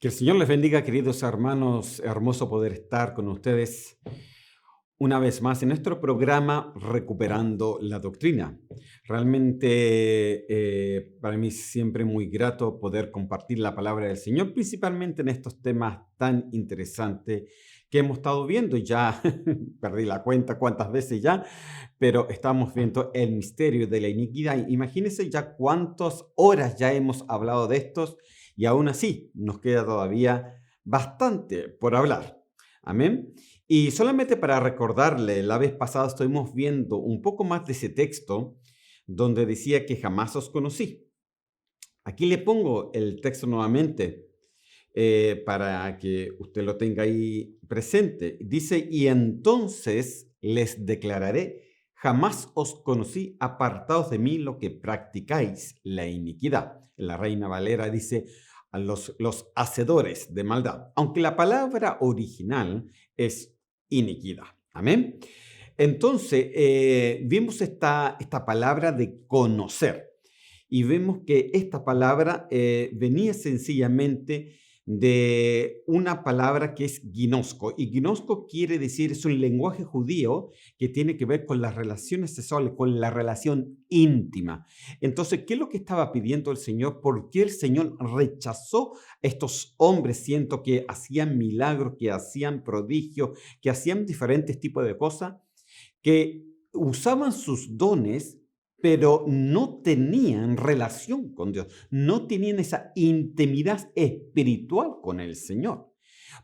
Que el Señor les bendiga, queridos hermanos. Hermoso poder estar con ustedes una vez más en nuestro programa Recuperando la Doctrina. Realmente para mí es siempre muy grato poder compartir la palabra del Señor, principalmente en estos temas tan interesantes que hemos estado viendo. Ya perdí la cuenta cuántas veces ya, pero estamos viendo el misterio de la iniquidad. Imagínense ya cuántas horas ya hemos hablado de estos y aún así nos queda todavía bastante por hablar. Amén. Y solamente para recordarle, la vez pasada estuvimos viendo un poco más de ese texto donde decía que jamás os conocí. Aquí le pongo el texto nuevamente para que usted lo tenga ahí presente. Dice, y entonces les declararé, jamás os conocí, apartados de mí lo que practicáis la iniquidad. La Reina Valera dice, a los hacedores de maldad, aunque la palabra original es iniquidad. Amén. Entonces, vimos esta palabra de conocer y vemos que esta palabra venía sencillamente de una palabra que es ginosko. Y ginosko quiere decir, es un lenguaje judío que tiene que ver con las relaciones sexuales, con la relación íntima. Entonces, ¿qué es lo que estaba pidiendo el Señor? ¿Por qué el Señor rechazó a estos hombres? Siento que hacían milagros, que hacían prodigios, que hacían diferentes tipos de cosas, que usaban sus dones, pero no tenían relación con Dios, no tenían esa intimidad espiritual con el Señor.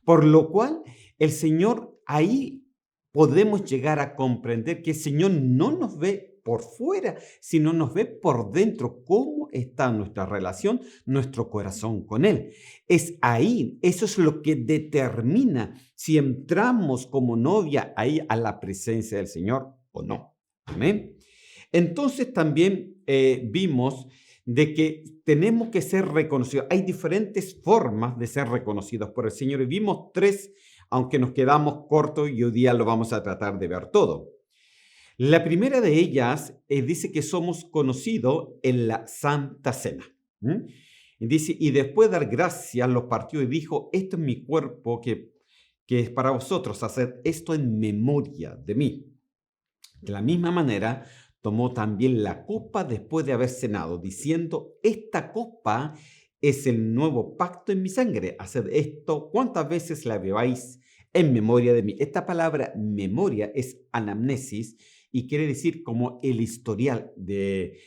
Por lo cual, el Señor ahí podemos llegar a comprender que el Señor no nos ve por fuera, sino nos ve por dentro, cómo está nuestra relación, nuestro corazón con Él. Es ahí, eso es lo que determina si entramos como novia ahí a la presencia del Señor o no. Amén. Entonces también vimos de que tenemos que ser reconocidos. Hay diferentes formas de ser reconocidos por el Señor y vimos tres, aunque nos quedamos cortos y hoy día lo vamos a tratar de ver todo. La primera de ellas dice que somos conocidos en la Santa Cena. ¿Mm? Y dice, y después de dar gracias, los partió y dijo, esto es mi cuerpo que es para vosotros, hacer esto en memoria de mí. De la misma manera, tomó también la copa después de haber cenado, diciendo, esta copa es el nuevo pacto en mi sangre. Haced esto cuantas veces la bebáis en memoria de mí. Esta palabra memoria es anamnesis y quiere decir como el historial de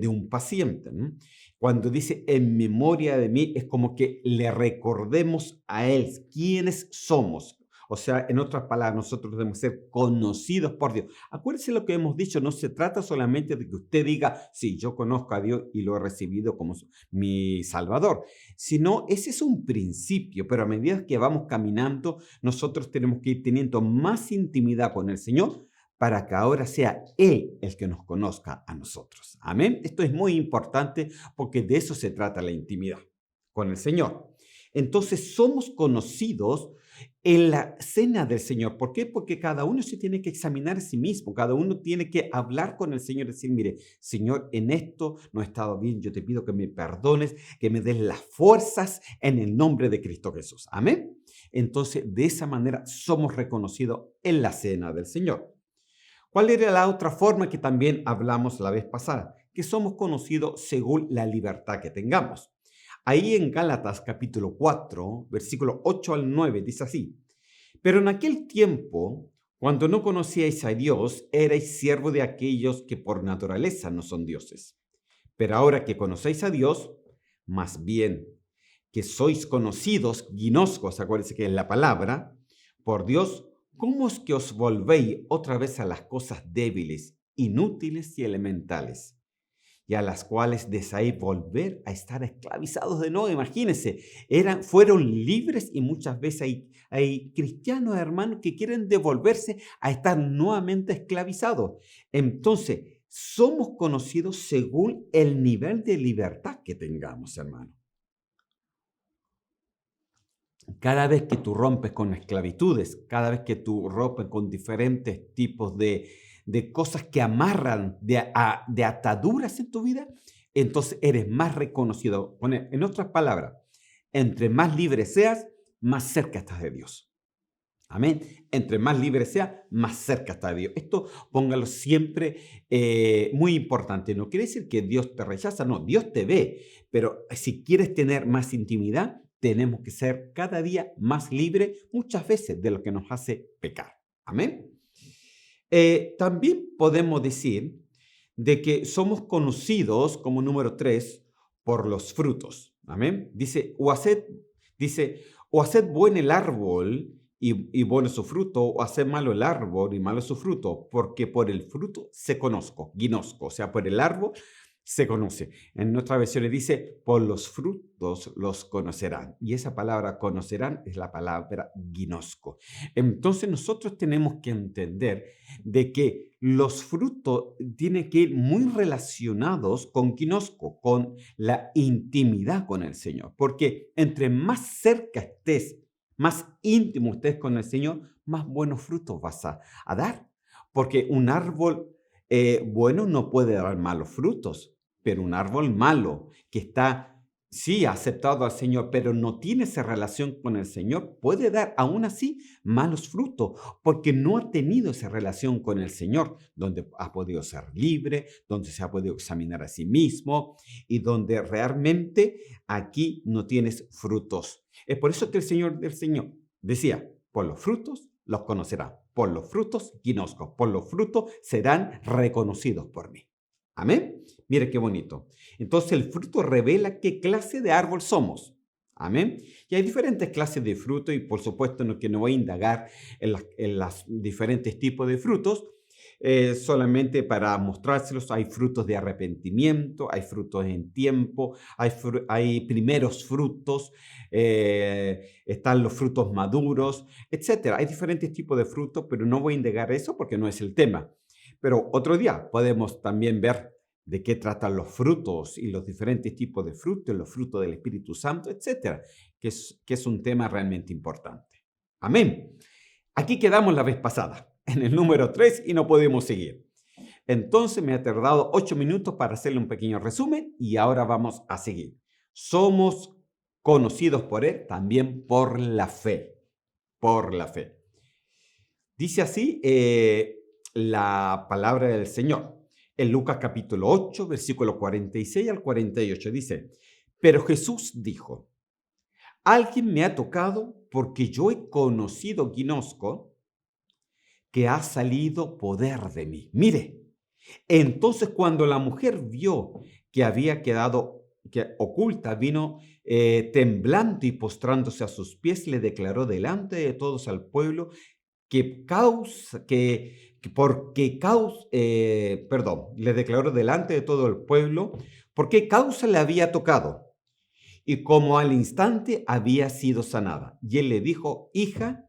un paciente, ¿no? Cuando dice en memoria de mí, es como que le recordemos a él quiénes somos. O sea, en otras palabras, nosotros debemos ser conocidos por Dios. Acuérdense lo que hemos dicho, no se trata solamente de que usted diga, sí, yo conozco a Dios y lo he recibido como mi Salvador, sino ese es un principio, pero a medida que vamos caminando, nosotros tenemos que ir teniendo más intimidad con el Señor para que ahora sea Él el que nos conozca a nosotros. Amén. Esto es muy importante porque de eso se trata la intimidad con el Señor. Entonces somos conocidos en la cena del Señor. ¿Por qué? Porque cada uno se tiene que examinar a sí mismo, cada uno tiene que hablar con el Señor y decir, mire, Señor, en esto no he estado bien, yo te pido que me perdones, que me des las fuerzas en el nombre de Cristo Jesús. Amén. Entonces, de esa manera somos reconocidos en la cena del Señor. ¿Cuál era la otra forma que también hablamos la vez pasada? Que somos conocidos según la libertad que tengamos. Ahí en Gálatas capítulo 4, versículo 8 al 9, dice así, pero en aquel tiempo, cuando no conocíais a Dios, erais siervos de aquellos que por naturaleza no son dioses. Pero ahora que conocéis a Dios, más bien que sois conocidos, guinoscos, acuérdense que es la palabra, por Dios, ¿cómo es que os volvéis otra vez a las cosas débiles, inútiles y elementales? Y a las cuales deseáis volver a estar esclavizados de nuevo. Imagínense, fueron libres y muchas veces hay cristianos, hermanos, que quieren devolverse a estar nuevamente esclavizados. Entonces, somos conocidos según el nivel de libertad que tengamos, hermano. Cada vez que tú rompes con esclavitudes, cada vez que tú rompes con diferentes tipos de cosas que amarran, de ataduras en tu vida, entonces eres más reconocido. En otras palabras, entre más libre seas, más cerca estás de Dios. Amén. Entre más libre sea, más cerca está de Dios. Esto póngalo siempre muy importante. No quiere decir que Dios te rechaza, no, Dios te ve. Pero si quieres tener más intimidad, tenemos que ser cada día más libres muchas veces de lo que nos hace pecar. Amén. También podemos decir de que somos conocidos como número 3 por los frutos. Amén. Dice, o haced buen el árbol y bueno su fruto, o haced malo el árbol y malo su fruto, porque por el fruto se ginosco, o sea, por el árbol se conoce. En nuestra versión dice, por los frutos los conocerán. Y esa palabra conocerán es la palabra ginosco. Entonces nosotros tenemos que entender de que los frutos tienen que ir muy relacionados con ginosco, con la intimidad con el Señor. Porque entre más cerca estés, más íntimo estés con el Señor, más buenos frutos vas a dar. Porque un árbol bueno no puede dar malos frutos, pero un árbol malo que está, sí, aceptado al Señor, pero no tiene esa relación con el Señor, puede dar aún así malos frutos, porque no ha tenido esa relación con el Señor, donde ha podido ser libre, donde se ha podido examinar a sí mismo y donde realmente aquí no tienes frutos. Es por eso que el Señor del Señor decía, por los frutos los conocerá, por los frutos conozco, por los frutos serán reconocidos por mí. Amén. Mire qué bonito. Entonces el fruto revela qué clase de árbol somos. Amén. Y hay diferentes clases de fruto y por supuesto que no voy a indagar en los diferentes tipos de frutos. Solamente para mostrárselos, hay frutos de arrepentimiento, hay frutos en tiempo, hay primeros frutos, están los frutos maduros, etcétera. Hay diferentes tipos de frutos, pero no voy a indagar eso porque no es el tema. Pero otro día podemos también ver de qué tratan los frutos y los diferentes tipos de frutos, los frutos del Espíritu Santo, etcétera, que es un tema realmente importante. Amén. Aquí quedamos la vez pasada, en el número 3 y no podemos seguir. Entonces me ha tardado 8 minutos para hacerle un pequeño resumen y ahora vamos a seguir. Somos conocidos por Él también por la fe. Por la fe. Dice así la palabra del Señor. En Lucas capítulo 8, versículo 46 al 48 dice, pero Jesús dijo, alguien me ha tocado porque yo he conocido, conozco, que ha salido poder de mí. Mire, entonces cuando la mujer vio que había quedado oculta, vino temblando y postrándose a sus pies, le declaró delante de todos al pueblo le declaró delante de todo el pueblo por qué causa le había tocado y como al instante había sido sanada. Y él le dijo, hija,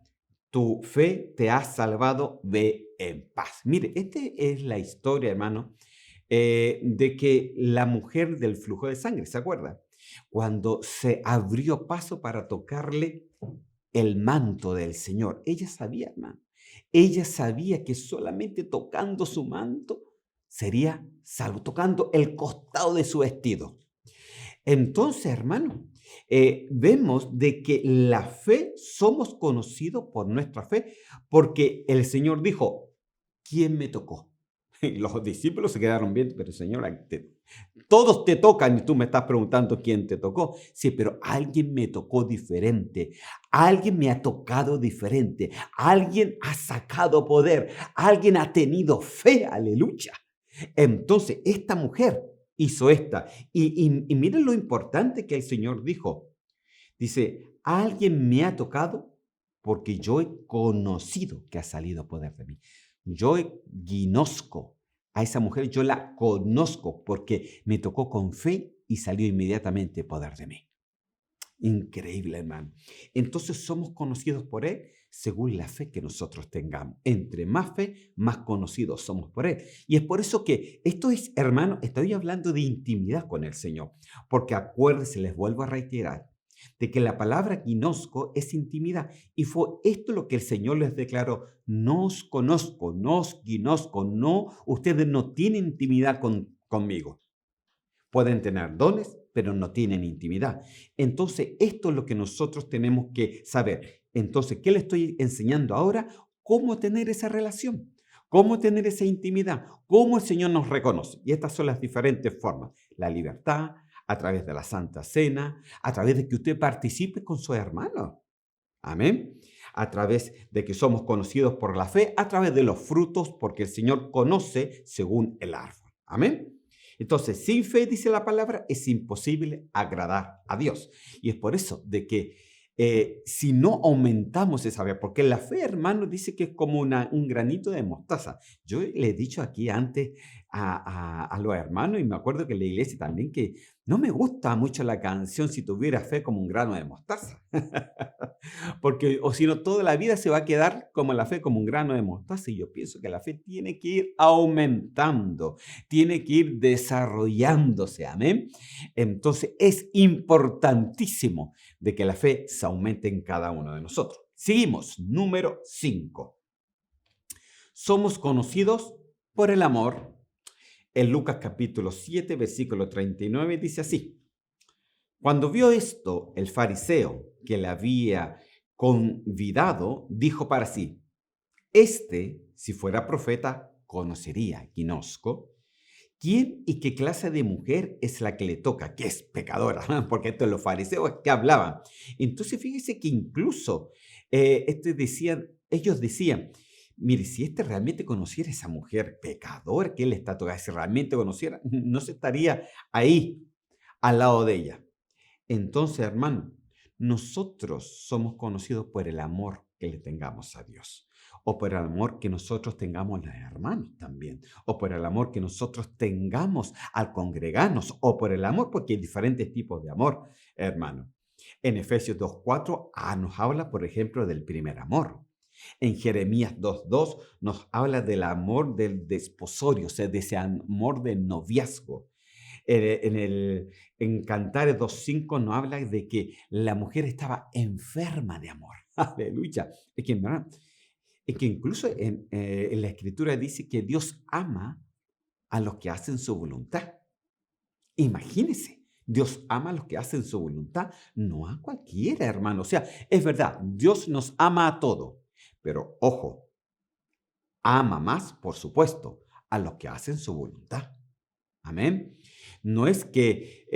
tu fe te ha salvado, ve en paz. Mire, esta es la historia, hermano, de que la mujer del flujo de sangre, ¿se acuerda? Cuando se abrió paso para tocarle el manto del Señor. Ella sabía, hermano. Ella sabía que solamente tocando su manto sería salvo, tocando el costado de su vestido. Entonces, hermano, vemos de que la fe, somos conocidos por nuestra fe, porque el Señor dijo, ¿quién me tocó? Y los discípulos se quedaron viendo, pero Señor, todos te tocan y tú me estás preguntando quién te tocó. Sí, pero alguien me tocó diferente, alguien me ha tocado diferente, alguien ha sacado poder, alguien ha tenido fe, aleluya. Entonces, esta mujer hizo esta. Y miren lo importante que el Señor dijo. Dice, alguien me ha tocado porque yo he conocido que ha salido poder de mí. Yo conozco a esa mujer, yo la conozco porque me tocó con fe y salió inmediatamente poder de mí. Increíble, hermano. Entonces somos conocidos por Él según la fe que nosotros tengamos. Entre más fe, más conocidos somos por Él. Y es por eso que esto es, hermano, estoy hablando de intimidad con el Señor. Porque acuérdense, les vuelvo a reiterar, de que la palabra conozco es intimidad. Y fue esto lo que el Señor les declaró. No os conozco, no os conozco, no, ustedes no tienen intimidad conmigo. Pueden tener dones, pero no tienen intimidad. Entonces, esto es lo que nosotros tenemos que saber. Entonces, ¿qué le estoy enseñando ahora? ¿Cómo tener esa relación? ¿Cómo tener esa intimidad? ¿Cómo el Señor nos reconoce? Y estas son las diferentes formas. La libertad, a través de la Santa Cena, a través de que usted participe con sus hermanos. Amén. A través de que somos conocidos por la fe, a través de los frutos, porque el Señor conoce según el árbol. Amén. Entonces, sin fe, dice la palabra, es imposible agradar a Dios. Y es por eso de que si no aumentamos esa fe, porque la fe, hermano, dice que es como un granito de mostaza. Yo le he dicho aquí antes a los hermanos, y me acuerdo que en la iglesia también, que no me gusta mucho la canción Si tuviera fe como un grano de mostaza. Porque, o si no, toda la vida se va a quedar como la fe, como un grano de mostaza. Y yo pienso que la fe tiene que ir aumentando, tiene que ir desarrollándose. Amén. Entonces, es importantísimo de que la fe se aumente en cada uno de nosotros. Seguimos, número 5. Somos conocidos por el amor. En Lucas capítulo 7, versículo 39 dice así: Cuando vio esto, el fariseo que le había convidado dijo para sí: si fuera profeta, conocería, conozco, quién y qué clase de mujer es la que le toca, que es pecadora, porque estos los fariseos que hablaban. Entonces, fíjese que incluso ellos decían: mire, si realmente conociera a esa mujer pecadora que él está tocando, si realmente conociera, no se estaría ahí al lado de ella. Entonces, hermano, nosotros somos conocidos por el amor que le tengamos a Dios, o por el amor que nosotros tengamos a los hermanos también, o por el amor que nosotros tengamos al congregarnos, o por el amor, porque hay diferentes tipos de amor, hermano. En Efesios 2:4 nos habla, por ejemplo, del primer amor. En Jeremías 2:2 nos habla del amor del desposorio, o sea, de ese amor del noviazgo. En Cantares 2:5 nos habla de que la mujer estaba enferma de amor. Aleluya. ¿Verdad? Es que incluso en la Escritura dice que Dios ama a los que hacen su voluntad. Imagínense, Dios ama a los que hacen su voluntad, no a cualquiera, hermano. O sea, es verdad, Dios nos ama a todos, pero ojo, ama más, por supuesto, a los que hacen su voluntad. Amén. No es que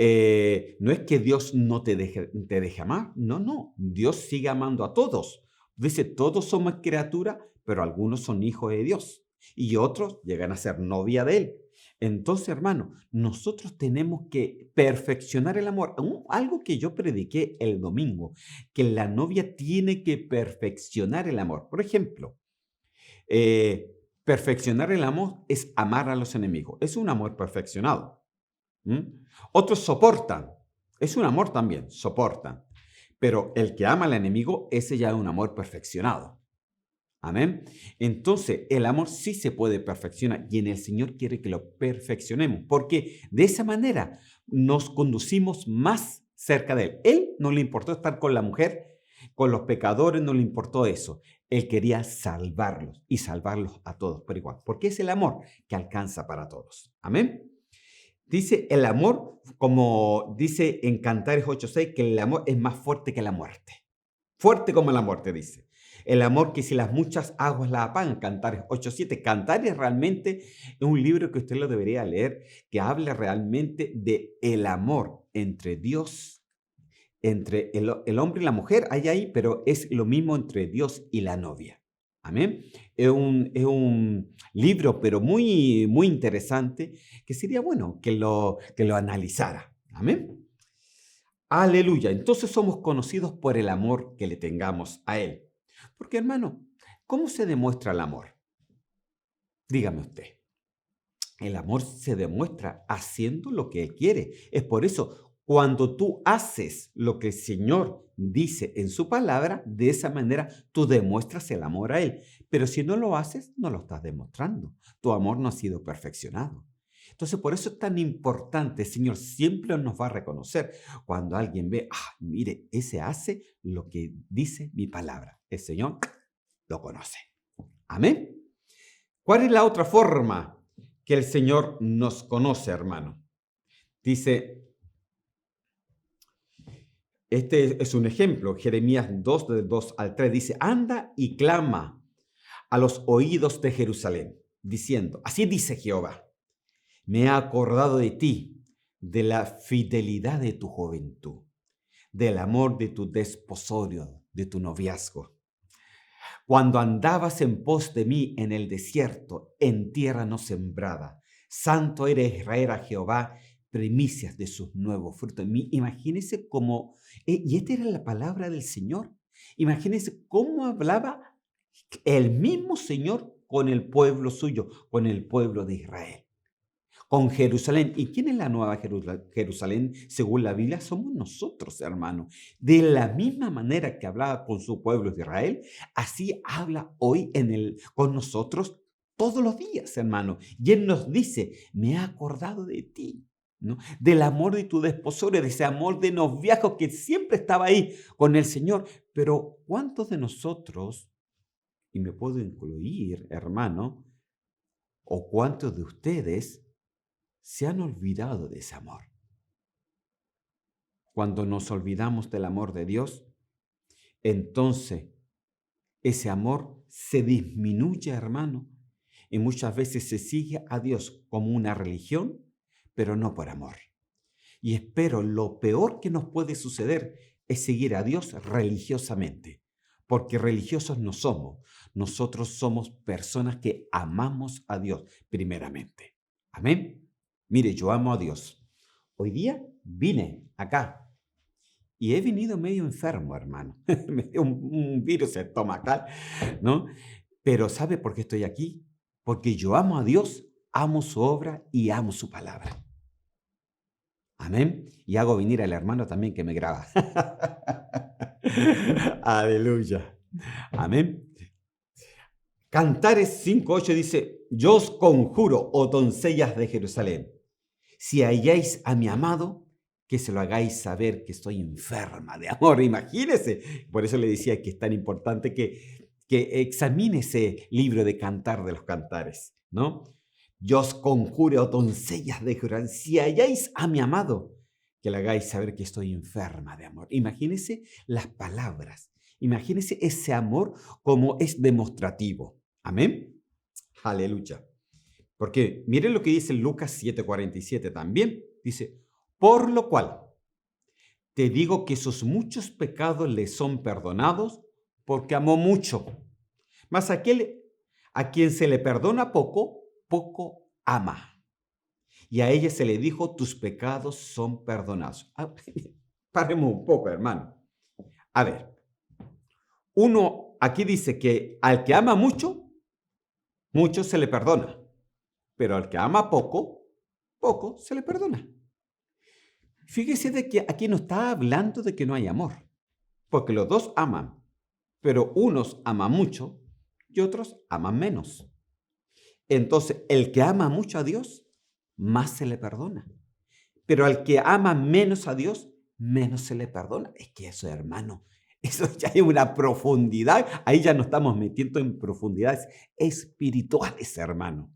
Dios no te deje amar. No, no. Dios sigue amando a todos. Dice, todos somos criaturas, pero algunos son hijos de Dios y otros llegan a ser novia de Él. Entonces, hermano, nosotros tenemos que perfeccionar el amor. Algo que yo prediqué el domingo, que la novia tiene que perfeccionar el amor. Por ejemplo, eh, perfeccionar el amor es amar a los enemigos. Es un amor perfeccionado. ¿Mm? Otros soportan. Es un amor también, soportan. Pero el que ama al enemigo, ese ya es un amor perfeccionado. Amén. Entonces, el amor sí se puede perfeccionar y en el Señor quiere que lo perfeccionemos, porque de esa manera nos conducimos más cerca de Él. Él no le importó estar con la mujer, con los pecadores, no le importó eso. Él quería salvarlos y salvarlos a todos por igual, porque es el amor que alcanza para todos. Amén. Dice el amor, como dice en Cantares 8:6, que el amor es más fuerte que la muerte. Fuerte como la muerte, dice. El amor que si las muchas aguas la apagan, Cantares 8:7. Cantares realmente es un libro que usted lo debería leer, que habla realmente de el amor entre Dios, entre el hombre y la mujer, hay ahí, pero es lo mismo entre Dios y la novia. Amén. Es un libro, pero muy, muy interesante, que sería bueno que lo analizara. Amén. Aleluya. Entonces somos conocidos por el amor que le tengamos a Él. Porque, hermano, ¿cómo se demuestra el amor? Dígame usted. El amor se demuestra haciendo lo que Él quiere. Es por eso, cuando tú haces lo que el Señor dice en su palabra, de esa manera tú demuestras el amor a Él. Pero si no lo haces, no lo estás demostrando. Tu amor no ha sido perfeccionado. Entonces, por eso es tan importante, el Señor siempre nos va a reconocer cuando alguien ve, mire, ese hace lo que dice mi palabra. El Señor lo conoce. Amén. ¿Cuál es la otra forma que el Señor nos conoce, hermano? Dice Este es un ejemplo. Jeremías 2, del 2 al 3 dice, anda y clama a los oídos de Jerusalén, diciendo, así dice Jehová, me he acordado de ti, de la fidelidad de tu juventud, del amor de tu desposorio, de tu noviazgo. Cuando andabas en pos de mí en el desierto, en tierra no sembrada, santo eres Israel a Jehová, primicias de sus nuevos frutos. Imagínense cómo, y esta era la palabra del Señor. Imagínense cómo hablaba el mismo Señor con el pueblo suyo, con el pueblo de Israel, con Jerusalén. ¿Y quién es la nueva Jerusalén? Según la Biblia, somos nosotros, hermanos. De la misma manera que hablaba con su pueblo de Israel, así habla hoy con nosotros todos los días, hermano. Y Él nos dice, me he acordado de ti, ¿no? Del amor de tu desposorio, de ese amor de noviazgo que siempre estaba ahí con el Señor. Pero ¿cuántos de nosotros, y me puedo incluir, hermano, o cuántos de ustedes se han olvidado de ese amor? Cuando nos olvidamos del amor de Dios, entonces ese amor se disminuye, hermano, y muchas veces se sigue a Dios como una religión, pero no por amor. Y espero, lo peor que nos puede suceder es seguir a Dios religiosamente, porque religiosos no somos. Nosotros somos personas que amamos a Dios primeramente. Amén. Mire, yo amo a Dios. Hoy día vine acá y he venido medio enfermo, hermano. Me dio un virus estomacal, ¿no? Pero ¿sabe por qué estoy aquí? Porque yo amo a Dios, amo su obra y amo su palabra. Amén. Y hago venir al hermano también que me graba. Aleluya. Amén. Cantares 5:8 dice, yo os conjuro, oh doncellas de Jerusalén, si halláis a mi amado, que se lo hagáis saber que estoy enferma de amor. Imagínese. Por eso le decía que es tan importante que examine ese libro de Cantar de los Cantares, ¿no? Yo os conjuro, oh doncellas de Jerusalén, si halláis a mi amado, que le hagáis saber que estoy enferma de amor. Imagínese las palabras. Imagínese ese amor como es demostrativo. Amén. Aleluya. Porque miren lo que dice Lucas 7:47 también. Dice, por lo cual te digo que sus muchos pecados le son perdonados porque amó mucho. Mas a quien se le perdona poco, poco ama. Y a ella se le dijo, tus pecados son perdonados. Paremos un poco, hermano. A ver, uno aquí dice que al que ama mucho, mucho se le perdona. Pero al que ama poco, poco se le perdona. Fíjese de que aquí no está hablando de que no hay amor, porque los dos aman, pero unos aman mucho y otros aman menos. Entonces, el que ama mucho a Dios, más se le perdona. Pero al que ama menos a Dios, menos se le perdona. Es que eso, hermano, eso ya es una profundidad. Ahí ya nos estamos metiendo en profundidades espirituales, hermano.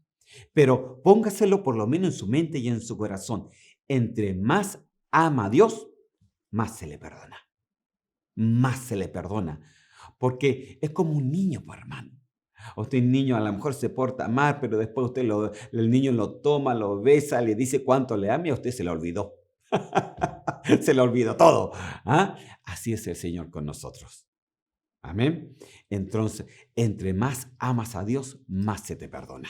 Pero póngaselo por lo menos en su mente y en su corazón. Entre más ama a Dios, más se le perdona. Más se le perdona. Porque es como un niño, pues, hermano. Usted, un niño, a lo mejor se porta mal, pero después el niño lo toma, lo besa, le dice cuánto le ama y a usted se le olvidó. Se le olvidó todo. ¿Ah? Así es el Señor con nosotros. Amén. Entonces, entre más amas a Dios, más se te perdona.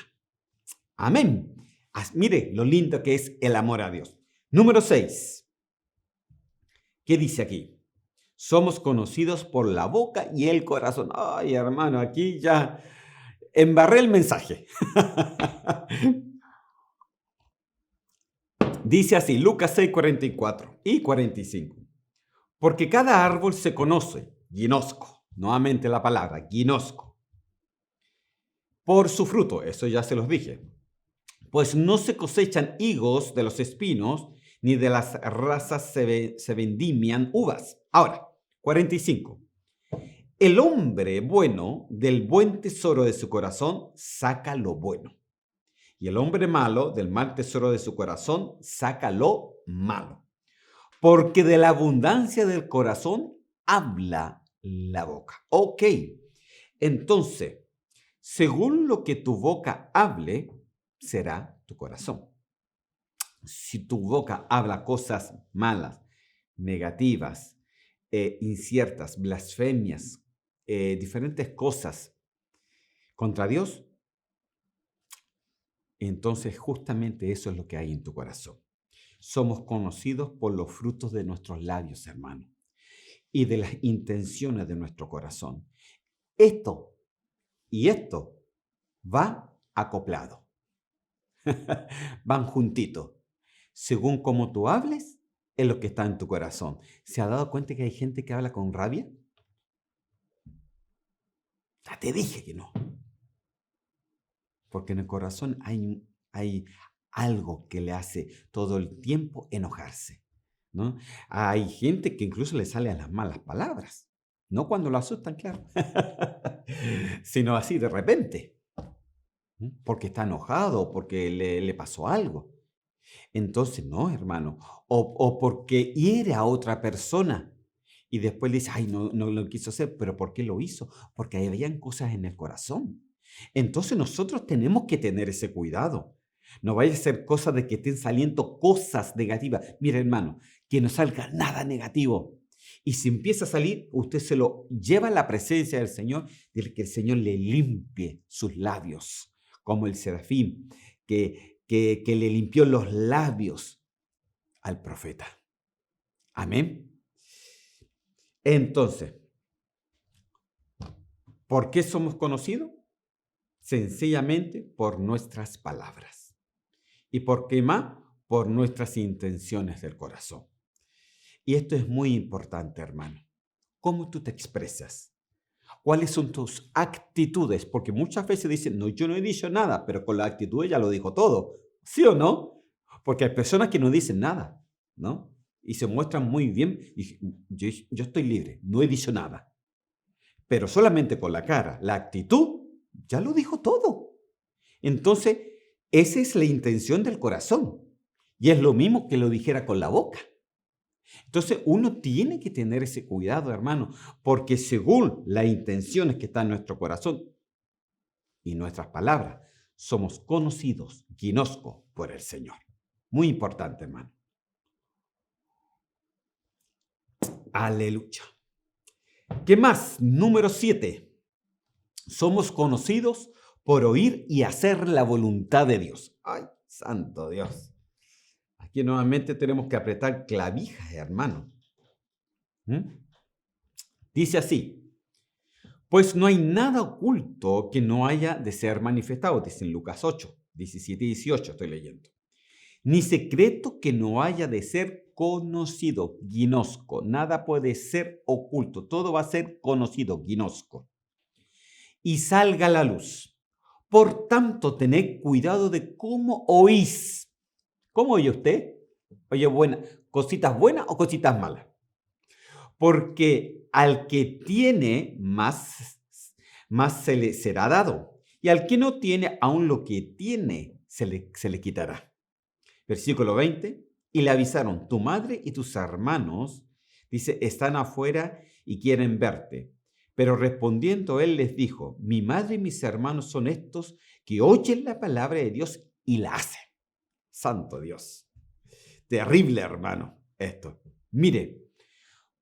Amén. Mire lo lindo que es el amor a Dios. Número 6. ¿Qué dice aquí? Somos conocidos por la boca y el corazón. Ay, hermano, aquí ya embarré el mensaje. Dice así, Lucas 6:44 y 45. Porque cada árbol se conoce, ginosco, nuevamente la palabra, ginosco, por su fruto, eso ya se los dije. Pues no se cosechan higos de los espinos, ni de las razas se vendimian uvas. Ahora, 45. El hombre bueno del buen tesoro de su corazón saca lo bueno. Y el hombre malo del mal tesoro de su corazón saca lo malo. porque de la abundancia del corazón habla la boca. Ok, entonces, según lo que tu boca hable, será tu corazón. Si tu boca habla cosas malas, negativas, inciertas, blasfemias, diferentes cosas contra Dios, entonces justamente eso es lo que hay en tu corazón. Somos conocidos por los frutos de nuestros labios, hermano, y de las intenciones de nuestro corazón. Esto y esto va acoplado, van juntitos. Según cómo tú hables, es lo que está en tu corazón. ¿Se ha dado cuenta que hay gente que habla con rabia? Ya te dije que no. Porque en el corazón hay algo que le hace todo el tiempo enojarse, ¿no? Hay gente que incluso le sale a las malas palabras, no cuando lo asustan, claro, sino así de repente, porque está enojado, porque le pasó algo. Entonces, no, hermano, o porque hiere a otra persona y después le dice, ay, no, no lo quiso hacer, pero ¿por qué lo hizo? Porque habían cosas en el corazón. Entonces nosotros tenemos que tener ese cuidado. No vaya a ser cosa de que estén saliendo cosas negativas. Mira, hermano, que no salga nada negativo. Y si empieza a salir, usted se lo lleva a la presencia del Señor, de que el Señor le limpie sus labios, como el serafín, que le limpió los labios al profeta. Amén. Entonces, ¿por qué somos conocidos? Sencillamente por nuestras palabras. ¿Y por qué más? Por nuestras intenciones del corazón. Y esto es muy importante, hermano. ¿Cómo tú te expresas? ¿Cuáles son tus actitudes? Porque muchas veces dicen, no, yo no he dicho nada, pero con la actitud ella lo dijo todo. ¿Sí o no? Porque hay personas que no dicen nada, ¿no? Y se muestran muy bien. Y yo estoy libre, no he dicho nada. Pero solamente con la cara, la actitud, ya lo dijo todo. Entonces, esa es la intención del corazón. Y es lo mismo que lo dijera con la boca. Entonces, uno tiene que tener ese cuidado, hermano, porque según las intenciones que están en nuestro corazón y nuestras palabras, somos conocidos, ginosco, por el Señor. Muy importante, hermano. Aleluya. ¿Qué más? Número 7. Somos conocidos por oír y hacer la voluntad de Dios. ¡Ay, santo Dios! Aquí nuevamente tenemos que apretar clavijas, hermano. Dice así, pues no hay nada oculto que no haya de ser manifestado, dice en Lucas 8, 17 y 18, estoy leyendo. Ni secreto que no haya de ser conocido, ginosco. Nada puede ser oculto, todo va a ser conocido, ginosco. Y salga a la luz. Por tanto, tened cuidado de cómo oís. ¿Cómo oye usted? Oye, ¿cositas buenas o cositas malas? Porque al que tiene, más se le será dado. Y al que no tiene, aún lo que tiene se le quitará. Versículo 20. Y le avisaron, tu madre y tus hermanos, dice, están afuera y quieren verte. Pero respondiendo él les dijo, mi madre y mis hermanos son estos que oyen la palabra de Dios y la hacen. Santo Dios. Terrible, hermano, esto. Mire,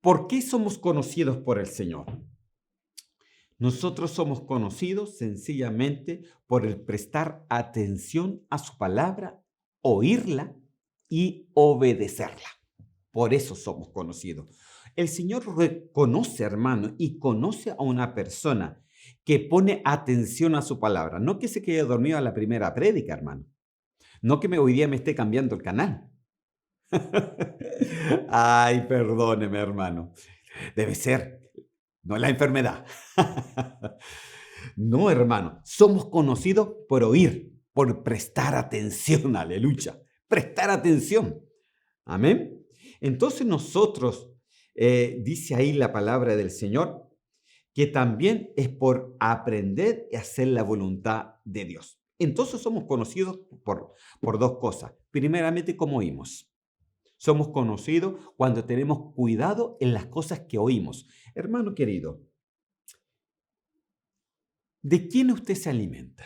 ¿por qué somos conocidos por el Señor? Nosotros somos conocidos sencillamente por el prestar atención a su palabra, oírla y obedecerla. Por eso somos conocidos. El Señor reconoce, hermano, y conoce a una persona que pone atención a su palabra. No que se quede dormido a la primera prédica, hermano. No que hoy día me esté cambiando el canal. Ay, perdóneme, hermano. Debe ser, no es la enfermedad. No, hermano, somos conocidos por oír, por prestar atención, aleluya, prestar atención. Amén. Entonces nosotros, dice ahí la palabra del Señor, que también es por aprender y hacer la voluntad de Dios. Entonces somos conocidos por dos cosas. Primeramente, como oímos. Somos conocidos cuando tenemos cuidado en las cosas que oímos. Hermano querido, ¿de quién usted se alimenta?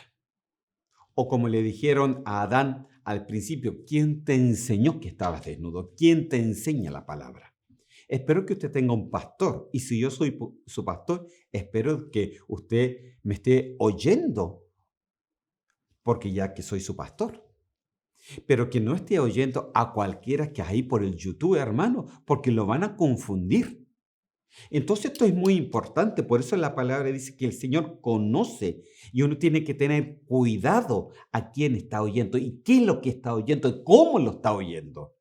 O como le dijeron a Adán al principio, ¿quién te enseñó que estabas desnudo? ¿Quién te enseña la palabra? Espero que usted tenga un pastor y si yo soy su pastor, espero que usted me esté oyendo porque ya que soy su pastor. Pero que no esté oyendo a cualquiera que hay por el YouTube, hermano, porque lo van a confundir. Entonces esto es muy importante, por eso la palabra dice que el Señor conoce y uno tiene que tener cuidado a quién está oyendo y qué es lo que está oyendo y cómo lo está oyendo.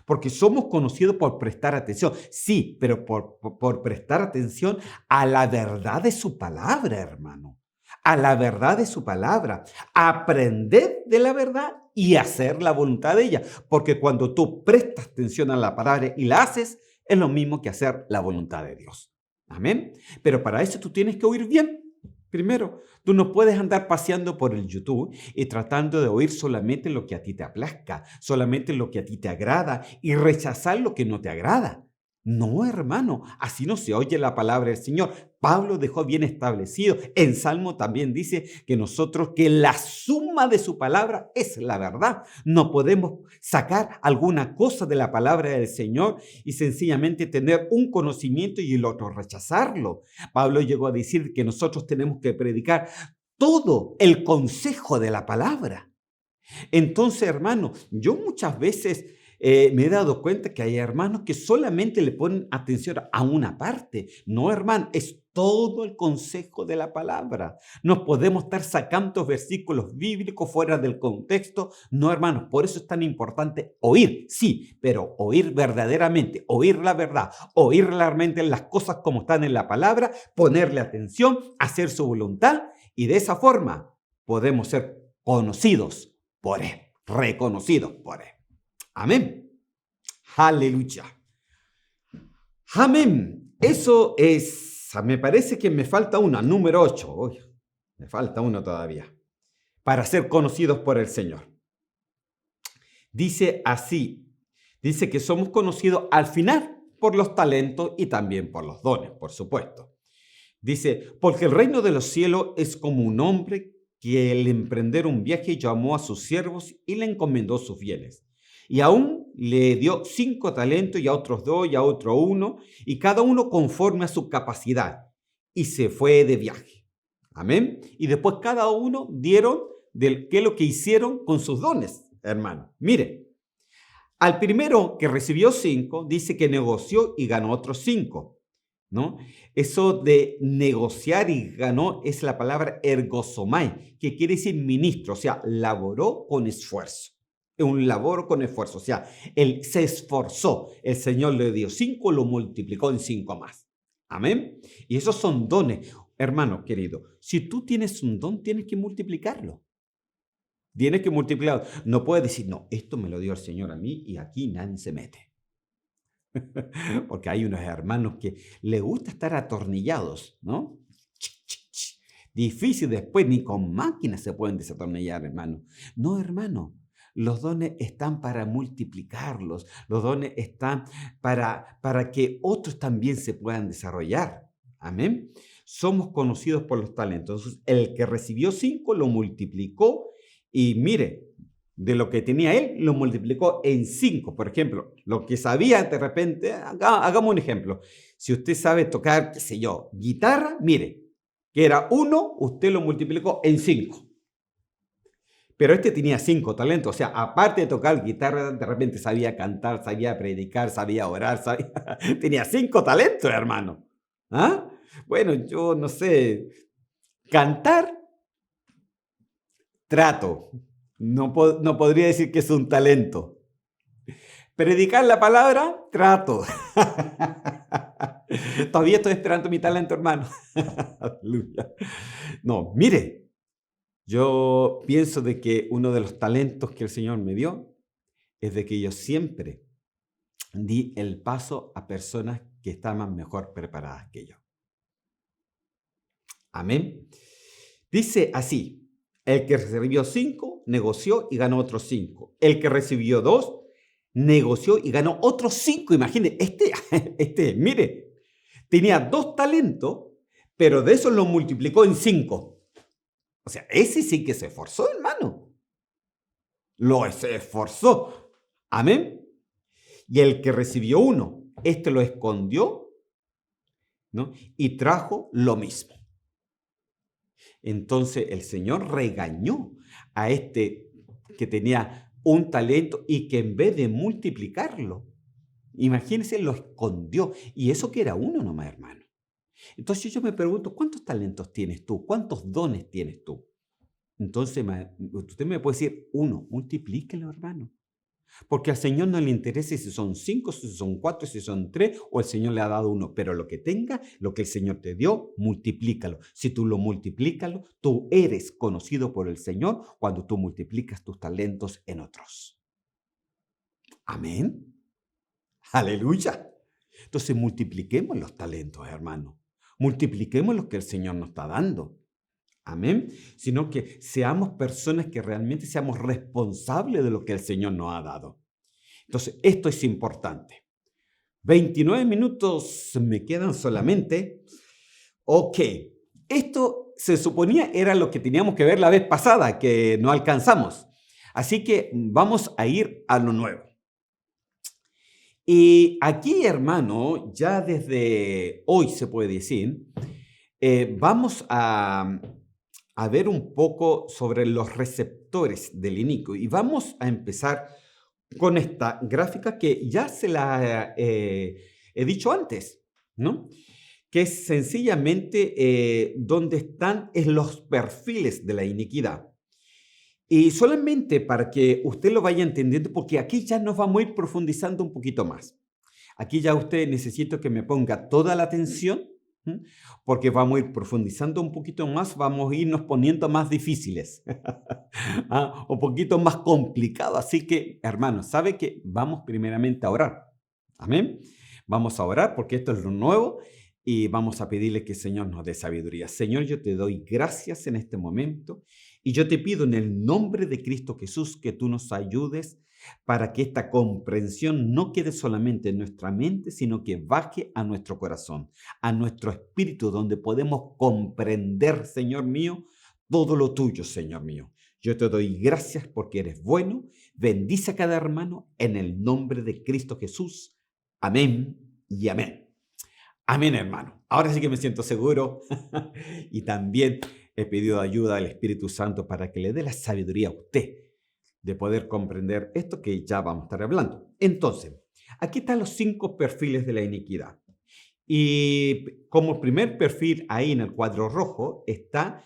Porque somos conocidos por prestar atención, sí, pero por prestar atención a la verdad de su palabra, hermano. A la verdad de su palabra. Aprender de la verdad y hacer la voluntad de ella. Porque cuando tú prestas atención a la palabra y la haces, es lo mismo que hacer la voluntad de Dios. Amén. Pero para eso tú tienes que oír bien. Primero, tú no puedes andar paseando por el YouTube y tratando de oír solamente lo que a ti te aplazca, solamente lo que a ti te agrada y rechazar lo que no te agrada. No, hermano, así no se oye la palabra del Señor. Pablo dejó bien establecido. En Salmo también dice que la suma de su palabra es la verdad. No podemos sacar alguna cosa de la palabra del Señor y sencillamente tener un conocimiento y el otro rechazarlo. Pablo llegó a decir que nosotros tenemos que predicar todo el consejo de la palabra. Entonces, hermano, yo muchas veces me he dado cuenta que hay hermanos que solamente le ponen atención a una parte. No, hermano, es todo el consejo de la palabra. No podemos estar sacando versículos bíblicos fuera del contexto. No, hermanos, por eso es tan importante oír, sí, pero oír verdaderamente, oír la verdad, oír realmente las cosas como están en la palabra, ponerle atención, hacer su voluntad y de esa forma podemos ser conocidos por Él, reconocidos por Él. Amén. Aleluya. Amén. Eso es, me parece que me falta una, número 8. Uy, me falta uno todavía. Para ser conocidos por el Señor. Dice así, dice que somos conocidos al final por los talentos y también por los dones, por supuesto. Dice, porque el reino de los cielos es como un hombre que al emprender un viaje llamó a sus siervos y le encomendó sus bienes. Y aún le dio 5 talentos y a otros 2 y a otro 1, y cada uno conforme a su capacidad. Y se fue de viaje. Amén. Y después cada uno dieron de qué es lo que hicieron con sus dones, hermano. Mire, al primero que recibió 5, dice que negoció y ganó otros 5. ¿No? Eso de negociar y ganó es la palabra ergosomai, que quiere decir ministro, o sea, laboró con esfuerzo. Un labor con esfuerzo, o sea, él se esforzó. El Señor le dio 5, lo multiplicó en 5 más. Amén. Y esos son dones. Hermano querido, si tú tienes un don, tienes que multiplicarlo. Tienes que multiplicarlo. No puedes decir, no, esto me lo dio el Señor a mí y aquí nadie se mete. Porque hay unos hermanos que les gusta estar atornillados, ¿no? Difícil después, ni con máquinas se pueden desatornillar, hermano. No, hermano, los dones están para multiplicarlos, los dones están para que otros también se puedan desarrollar. Amén. Somos conocidos por los talentos. Entonces, el que recibió 5 lo multiplicó y mire, de lo que tenía él, lo multiplicó en 5. Por ejemplo, lo que sabía de repente, hagamos un ejemplo. Si usted sabe tocar, qué sé yo, guitarra, mire, que era 1, usted lo multiplicó en 5. Pero este tenía 5 talentos, o sea, aparte de tocar guitarra, de repente sabía cantar, sabía predicar, sabía orar, tenía 5 talentos, hermano. ¿Ah? Bueno, yo no sé, cantar, trato. No podría decir que es un talento. Predicar la palabra, trato. Todavía estoy esperando mi talento, hermano. Aleluya. No, mire, yo pienso de que uno de los talentos que el Señor me dio es de que yo siempre di el paso a personas que estaban mejor preparadas que yo. Amén. Dice así, el que recibió 5, negoció y ganó otros 5. El que recibió 2, negoció y ganó otros 5. Imagínense, mire, tenía 2 talentos, pero de esos lo multiplicó en 5. O sea, ese sí que se esforzó, hermano. Se esforzó. Amén. Y el que recibió 1, lo escondió, ¿no? Y trajo lo mismo. Entonces el Señor regañó a que tenía un talento y que en vez de multiplicarlo, imagínense, lo escondió. Y eso que era 1 nomás, hermano. Entonces yo me pregunto, ¿cuántos talentos tienes tú? ¿Cuántos dones tienes tú? Entonces usted me puede decir, 1, multiplíquelo, hermano. Porque al Señor no le interesa si son 5, si son 4, si son 3, o el Señor le ha dado 1. Pero lo que tenga, lo que el Señor te dio, multiplícalo. Si tú lo multiplicas, tú eres conocido por el Señor cuando tú multiplicas tus talentos en otros. Amén. Aleluya. Entonces multipliquemos los talentos, hermano. Multipliquemos lo que el Señor nos está dando. Amén. Sino que seamos personas que realmente seamos responsables de lo que el Señor nos ha dado. Entonces, esto es importante. 29 minutos me quedan solamente. Ok. Esto se suponía era lo que teníamos que ver la vez pasada, que no alcanzamos. Así que vamos a ir a lo nuevo. Y aquí, hermano, ya desde hoy se puede decir, vamos a ver un poco sobre los receptores del iniquio. Y vamos a empezar con esta gráfica que ya se la he dicho antes, ¿no? Que es sencillamente donde están los perfiles de la iniquidad. Y solamente para que usted lo vaya entendiendo, porque aquí ya nos vamos a ir profundizando un poquito más. Aquí ya usted necesito que me ponga toda la atención, porque vamos a ir profundizando un poquito más, vamos a irnos poniendo más difíciles, un poquito más complicado. Así que, hermanos, ¿sabe qué? Vamos primeramente a orar. Amén. Vamos a orar porque esto es lo nuevo y vamos a pedirle que el Señor nos dé sabiduría. Señor, yo te doy gracias en este momento y yo te pido en el nombre de Cristo Jesús que tú nos ayudes para que esta comprensión no quede solamente en nuestra mente, sino que baje a nuestro corazón, a nuestro espíritu, donde podemos comprender, Señor mío, todo lo tuyo, Señor mío. Yo te doy gracias porque eres bueno. Bendice a cada hermano en el nombre de Cristo Jesús. Amén y amén. Amén, hermano. Ahora sí que me siento seguro y también he pedido ayuda al Espíritu Santo para que le dé la sabiduría a usted de poder comprender esto que ya vamos a estar hablando. Entonces, aquí están los 5 perfiles de la iniquidad. Y como primer perfil ahí en el cuadro rojo está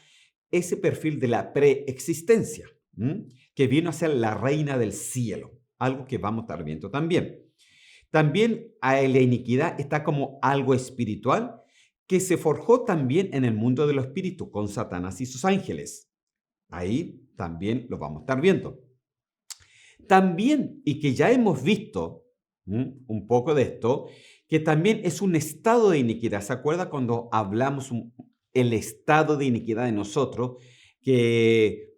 ese perfil de la preexistencia, que vino a ser la reina del cielo, algo que vamos a estar viendo también. También a la iniquidad está como algo espiritual que se forjó también en el mundo de los espíritus con Satanás y sus ángeles. Ahí también lo vamos a estar viendo. También, y que ya hemos visto un poco de esto, que también es un estado de iniquidad. ¿Se acuerda cuando hablamos el estado de iniquidad de nosotros? Que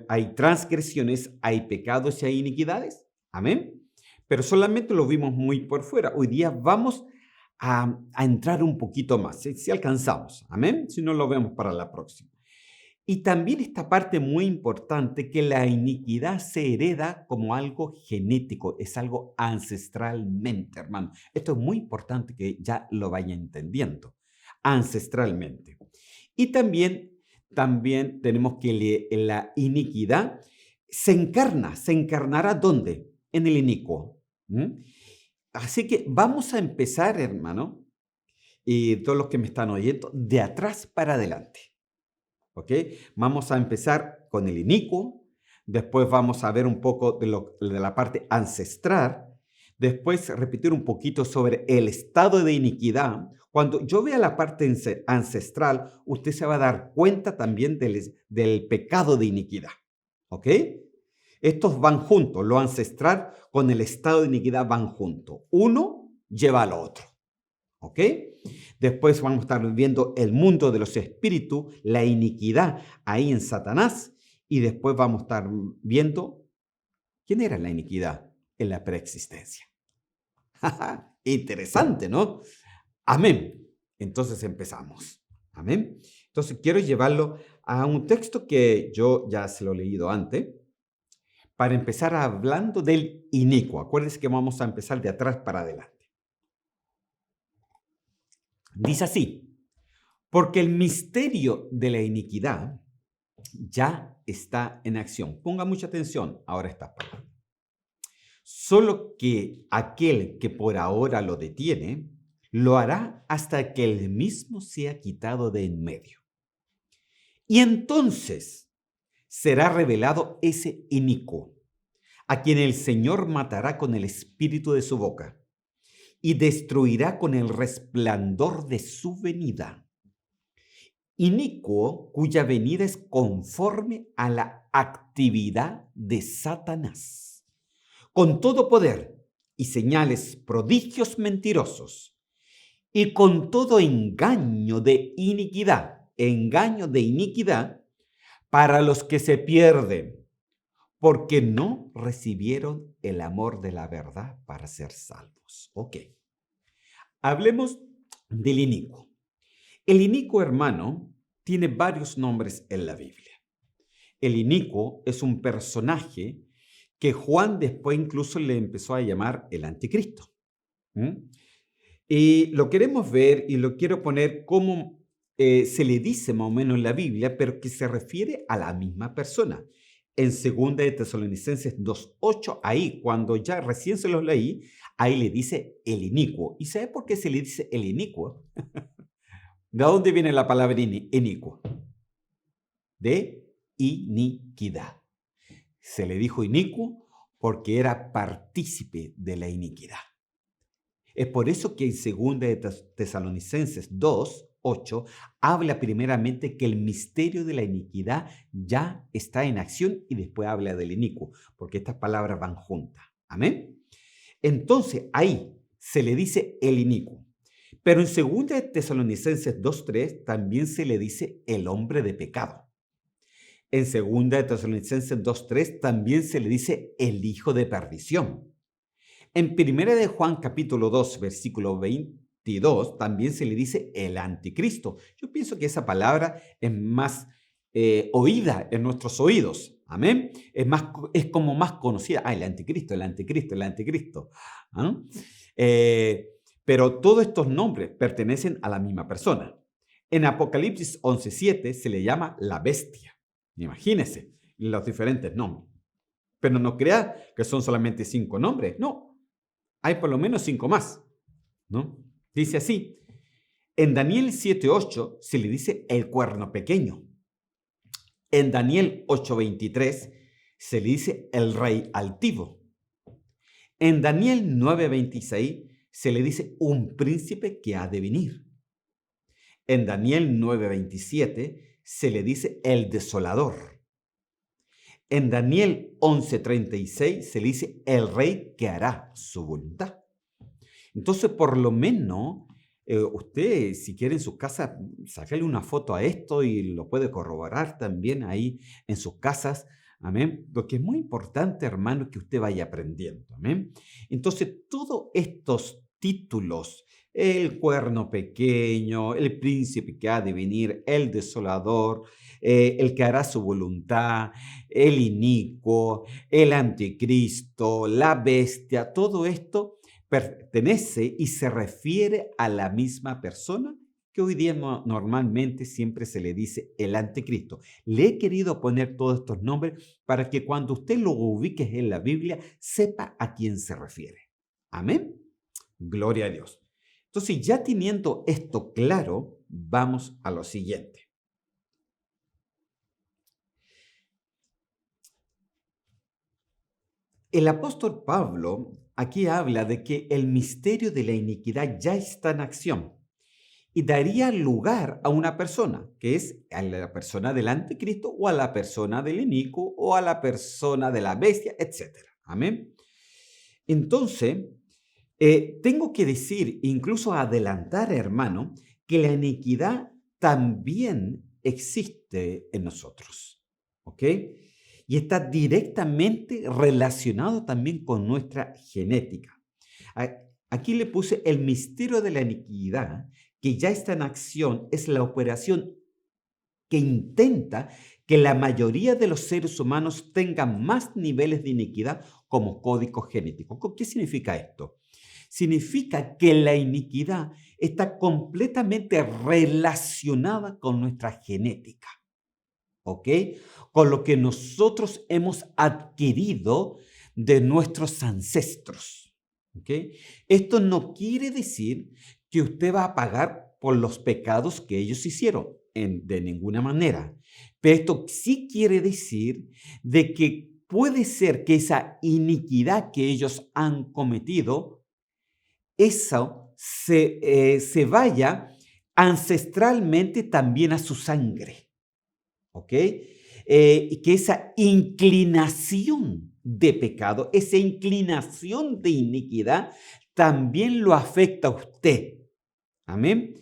hay transgresiones, hay pecados y hay iniquidades. Amén. Pero solamente lo vimos muy por fuera. Hoy día vamos a entrar un poquito más, si alcanzamos. Amén. Si no, lo vemos para la próxima. Y también esta parte muy importante, que la iniquidad se hereda como algo genético, es algo ancestralmente, hermano. Esto es muy importante que ya lo vaya entendiendo, ancestralmente. Y también tenemos que la iniquidad se encarnará ¿dónde? En el inicuo. Así que vamos a empezar, hermano, y todos los que me están oyendo, de atrás para adelante. ¿Ok? Vamos a empezar con el inicuo, después vamos a ver un poco de la parte ancestral, después repetir un poquito sobre el estado de iniquidad. Cuando yo vea la parte ancestral, usted se va a dar cuenta también del pecado de iniquidad. ¿Ok? Estos van juntos, lo ancestral con el estado de iniquidad van juntos. Uno lleva al otro. ¿Ok? Después vamos a estar viendo el mundo de los espíritus, la iniquidad ahí en Satanás. Y después vamos a estar viendo quién era la iniquidad. en la preexistencia. Interesante, ¿no? Amén. Entonces empezamos. Amén. Entonces quiero llevarlo a un texto que yo ya se lo he leído antes, para empezar hablando del inicuo. Acuérdense que vamos a empezar de atrás para adelante. Dice así: porque el misterio de la iniquidad ya está en acción. Ponga mucha atención ahora esta palabra. Solo que aquel que por ahora lo detiene, lo hará hasta que el mismo sea quitado de en medio. Y entonces será revelado ese inicuo, a quien el Señor matará con el espíritu de su boca y destruirá con el resplandor de su venida. Inicuo cuya venida es conforme a la actividad de Satanás, con todo poder y señales, prodigios mentirosos, y con todo engaño de iniquidad para los que se pierden, porque no recibieron el amor de la verdad para ser salvos. Ok, hablemos del inicuo. El inicuo, hermano, tiene varios nombres en la Biblia. El inicuo es un personaje que Juan después incluso le empezó a llamar el anticristo. Y lo queremos ver y lo quiero poner como se le dice más o menos en la Biblia, pero que se refiere a la misma persona. En 2 de Tesalonicenses 2:8, ahí cuando ya recién se los leí, ahí le dice el inicuo. ¿Y sabe por qué se le dice el inicuo? ¿De dónde viene la palabra inicuo? De iniquidad. Se le dijo inicuo porque era partícipe de la iniquidad. Es por eso que en 2 de Tesalonicenses 2:8 habla primeramente que el misterio de la iniquidad ya está en acción y después habla del inicuo, porque estas palabras van juntas. Amén. Entonces ahí se le dice el inicuo. Pero en 2 de Tesalonicenses 2:3 también se le dice el hombre de pecado. En 2 de Tesalonicenses 2:3 también se le dice el hijo de perdición. En 1 de Juan capítulo 2, versículo 22, también se le dice el anticristo. Yo pienso que esa palabra es más oída en nuestros oídos. Amén. Es como más conocida. El anticristo, el anticristo, el anticristo. ¿Ah? Pero todos estos nombres pertenecen a la misma persona. En Apocalipsis 11:7 se le llama la bestia. Imagínense los diferentes nombres. Pero no crea que son solamente 5 nombres. No. Hay por lo menos 5 más, ¿no? Dice así: en Daniel 7:8 se le dice el cuerno pequeño. En Daniel 8:23 se le dice el rey altivo. En Daniel 9:26 se le dice un príncipe que ha de venir. En Daniel 9:27 se le dice el desolador. En Daniel 11:36 se le dice el rey que hará su voluntad. Entonces, por lo menos, usted, si quiere en su casa, sácale una foto a esto y lo puede corroborar también ahí en sus casas. Amén. Lo que es muy importante, hermano, es que usted vaya aprendiendo. Amén. Entonces, todos estos títulos, el cuerno pequeño, el príncipe que ha de venir, el desolador, el que hará su voluntad, el inicuo, el anticristo, la bestia, todo esto pertenece y se refiere a la misma persona que hoy día normalmente siempre se le dice el anticristo. Le he querido poner todos estos nombres para que cuando usted lo ubique en la Biblia, sepa a quién se refiere. Amén. Gloria a Dios. Entonces, ya teniendo esto claro, vamos a lo siguiente. El apóstol Pablo aquí habla de que el misterio de la iniquidad ya está en acción y daría lugar a una persona, que es a la persona del anticristo o a la persona del inicuo o a la persona de la bestia, etc. Amén. Entonces, tengo que decir, incluso adelantar, hermano, que la iniquidad también existe en nosotros. ¿Ok? y está directamente relacionado también con nuestra genética. A- Aquí le puse el misterio de la iniquidad, que ya está en acción, es la operación que intenta que la mayoría de los seres humanos tengan más niveles de iniquidad como código genético. ¿Qué significa esto? Significa que la iniquidad está completamente relacionada con nuestra genética, ¿ok? Con lo que nosotros hemos adquirido de nuestros ancestros, ¿ok? Esto no quiere decir que usted va a pagar por los pecados que ellos hicieron, de ninguna manera. Pero esto sí quiere decir de que puede ser que esa iniquidad que ellos han cometido, eso se vaya ancestralmente también a su sangre. ¿Ok? Y que esa inclinación de pecado, esa inclinación de iniquidad, también lo afecta a usted. Amén.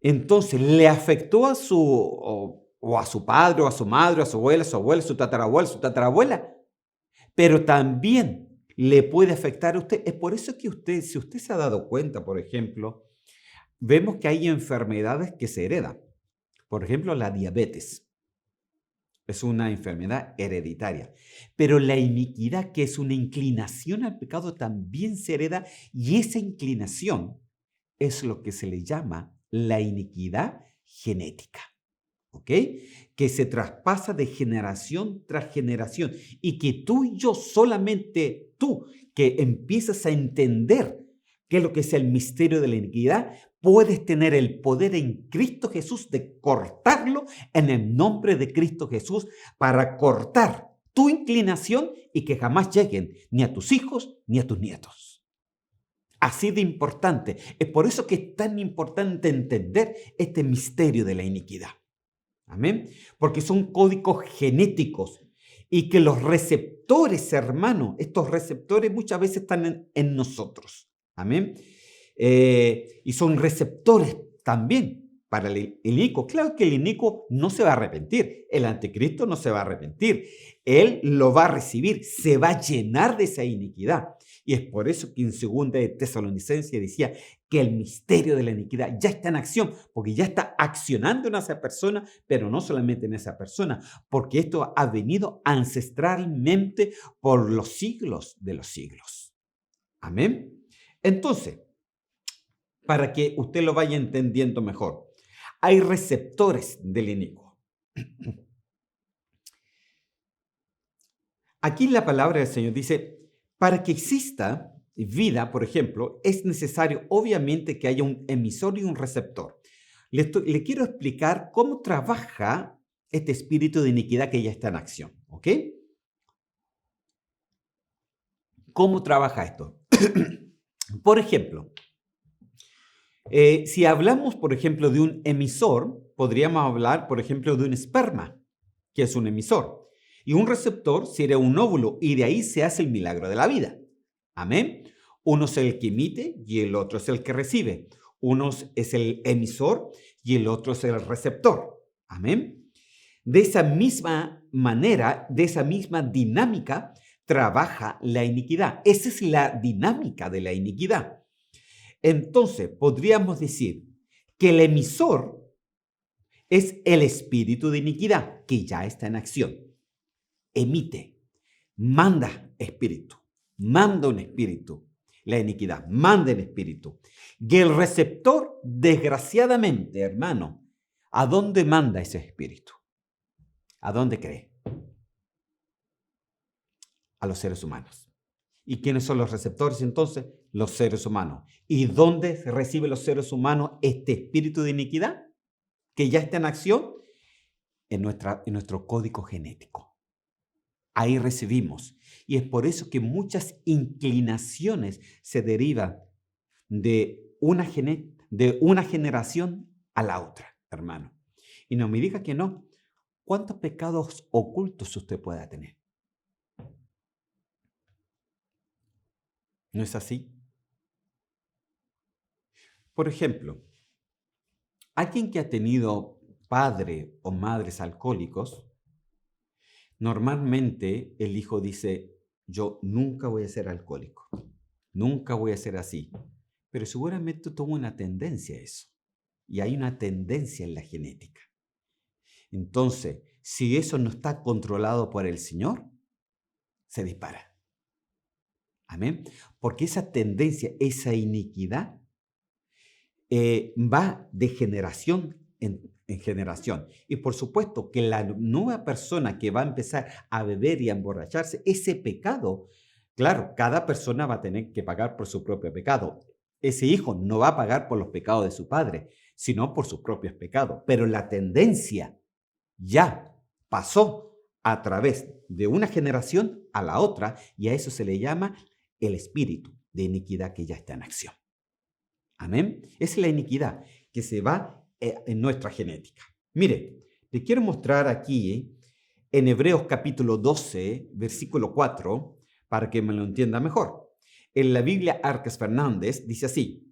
Entonces, le afectó a o a su padre, o a su madre, a su abuela, su tatarabuela, pero también le puede afectar a usted. Es por eso que usted, si usted se ha dado cuenta, por ejemplo, vemos que hay enfermedades que se heredan. Por ejemplo, la diabetes. Es una enfermedad hereditaria. Pero la iniquidad, que es una inclinación al pecado, también se hereda, y esa inclinación es lo que se le llama la iniquidad genética. ¿Ok? Que se traspasa de generación tras generación, y que tú y yo, solamente tú, que empiezas a entender qué es lo que es el misterio de la iniquidad, puedes tener el poder en Cristo Jesús de cortarlo en el nombre de Cristo Jesús, para cortar tu inclinación y que jamás lleguen ni a tus hijos ni a tus nietos. Así de importante. Es por eso que es tan importante entender este misterio de la iniquidad. Amén. Porque son códigos genéticos, y que los receptores, hermano, estos receptores muchas veces están en nosotros. Amén. Y son receptores también para el inicuo. Claro que el inicuo no se va a arrepentir. El anticristo no se va a arrepentir. Él lo va a recibir, se va a llenar de esa iniquidad. Y es por eso que en 2 de Tesalonicenses decía que el misterio de la iniquidad ya está en acción, porque ya está accionando en esa persona, pero no solamente en esa persona, porque esto ha venido ancestralmente por los siglos de los siglos. Amén. Entonces, para que usted lo vaya entendiendo mejor, hay receptores del inicuo. Aquí la palabra del Señor dice: para que exista vida, por ejemplo, es necesario obviamente que haya un emisor y un receptor. Le quiero explicar cómo trabaja este espíritu de iniquidad que ya está en acción, ¿ok? ¿Cómo trabaja esto? Por ejemplo, si hablamos, por ejemplo, de un emisor, podríamos hablar, por ejemplo, de un esperma, que es un emisor, y un receptor sería un óvulo, y de ahí se hace el milagro de la vida. Amén. Uno es el que emite y el otro es el que recibe. Uno es el emisor y el otro es el receptor. Amén. De esa misma manera, de esa misma dinámica, trabaja la iniquidad. Esa es la dinámica de la iniquidad. Entonces, podríamos decir que el emisor es el espíritu de iniquidad, que ya está en acción. Emite, manda espíritu, manda un espíritu. La iniquidad manda el espíritu. Y el receptor, desgraciadamente, hermano, ¿a dónde manda ese espíritu? ¿A dónde cree? A los seres humanos. ¿Y quiénes son los receptores entonces? Los seres humanos. ¿Y dónde reciben los seres humanos este espíritu de iniquidad que ya está en acción? En nuestro código genético. Ahí recibimos. Y es por eso que muchas inclinaciones se derivan de una generación a la otra, hermano. Y no me diga que no. ¿Cuántos pecados ocultos usted pueda tener? ¿No es así? Por ejemplo, alguien que ha tenido padre o madres alcohólicos, Normalmente el hijo dice, yo nunca voy a ser alcohólico, nunca voy a ser así, pero seguramente tuvo una tendencia a eso. Y hay una tendencia en la genética. Entonces, si eso no está controlado por el Señor, se dispara. Amén. Porque esa tendencia, esa iniquidad, va de generación en generación. Y por supuesto que la nueva persona que va a empezar a beber y a emborracharse, ese pecado, claro, cada persona va a tener que pagar por su propio pecado. Ese hijo no va a pagar por los pecados de su padre, sino por sus propios pecados. Pero la tendencia ya pasó a través de una generación a la otra, y a eso se le llama el espíritu de iniquidad que ya está en acción. Amén. Esa es la iniquidad que se va en nuestra genética. Mire, le quiero mostrar aquí en Hebreos capítulo 12, versículo 4, para que me lo entienda mejor. En la Biblia Arcas Fernández dice así: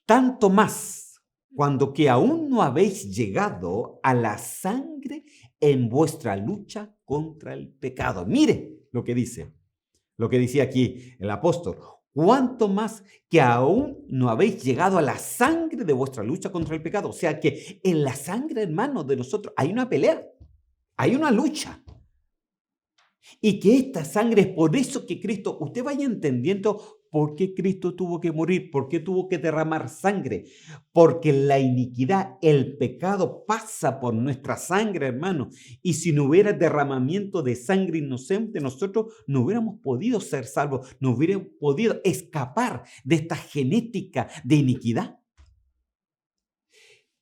tanto más cuando que aún no habéis llegado a la sangre en vuestra lucha contra el pecado. Mire lo que dice, lo que decía aquí el apóstol. Cuanto más que aún no habéis llegado a la sangre de vuestra lucha contra el pecado. O sea que en la sangre, hermano, de nosotros hay una pelea, hay una lucha. Y que esta sangre es por eso que Cristo, usted vaya entendiendo por qué Cristo tuvo que morir, por qué tuvo que derramar sangre. Porque la iniquidad, el pecado pasa por nuestra sangre, hermano. Y si no hubiera derramamiento de sangre inocente, nosotros no hubiéramos podido ser salvos, no hubiéramos podido escapar de esta genética de iniquidad.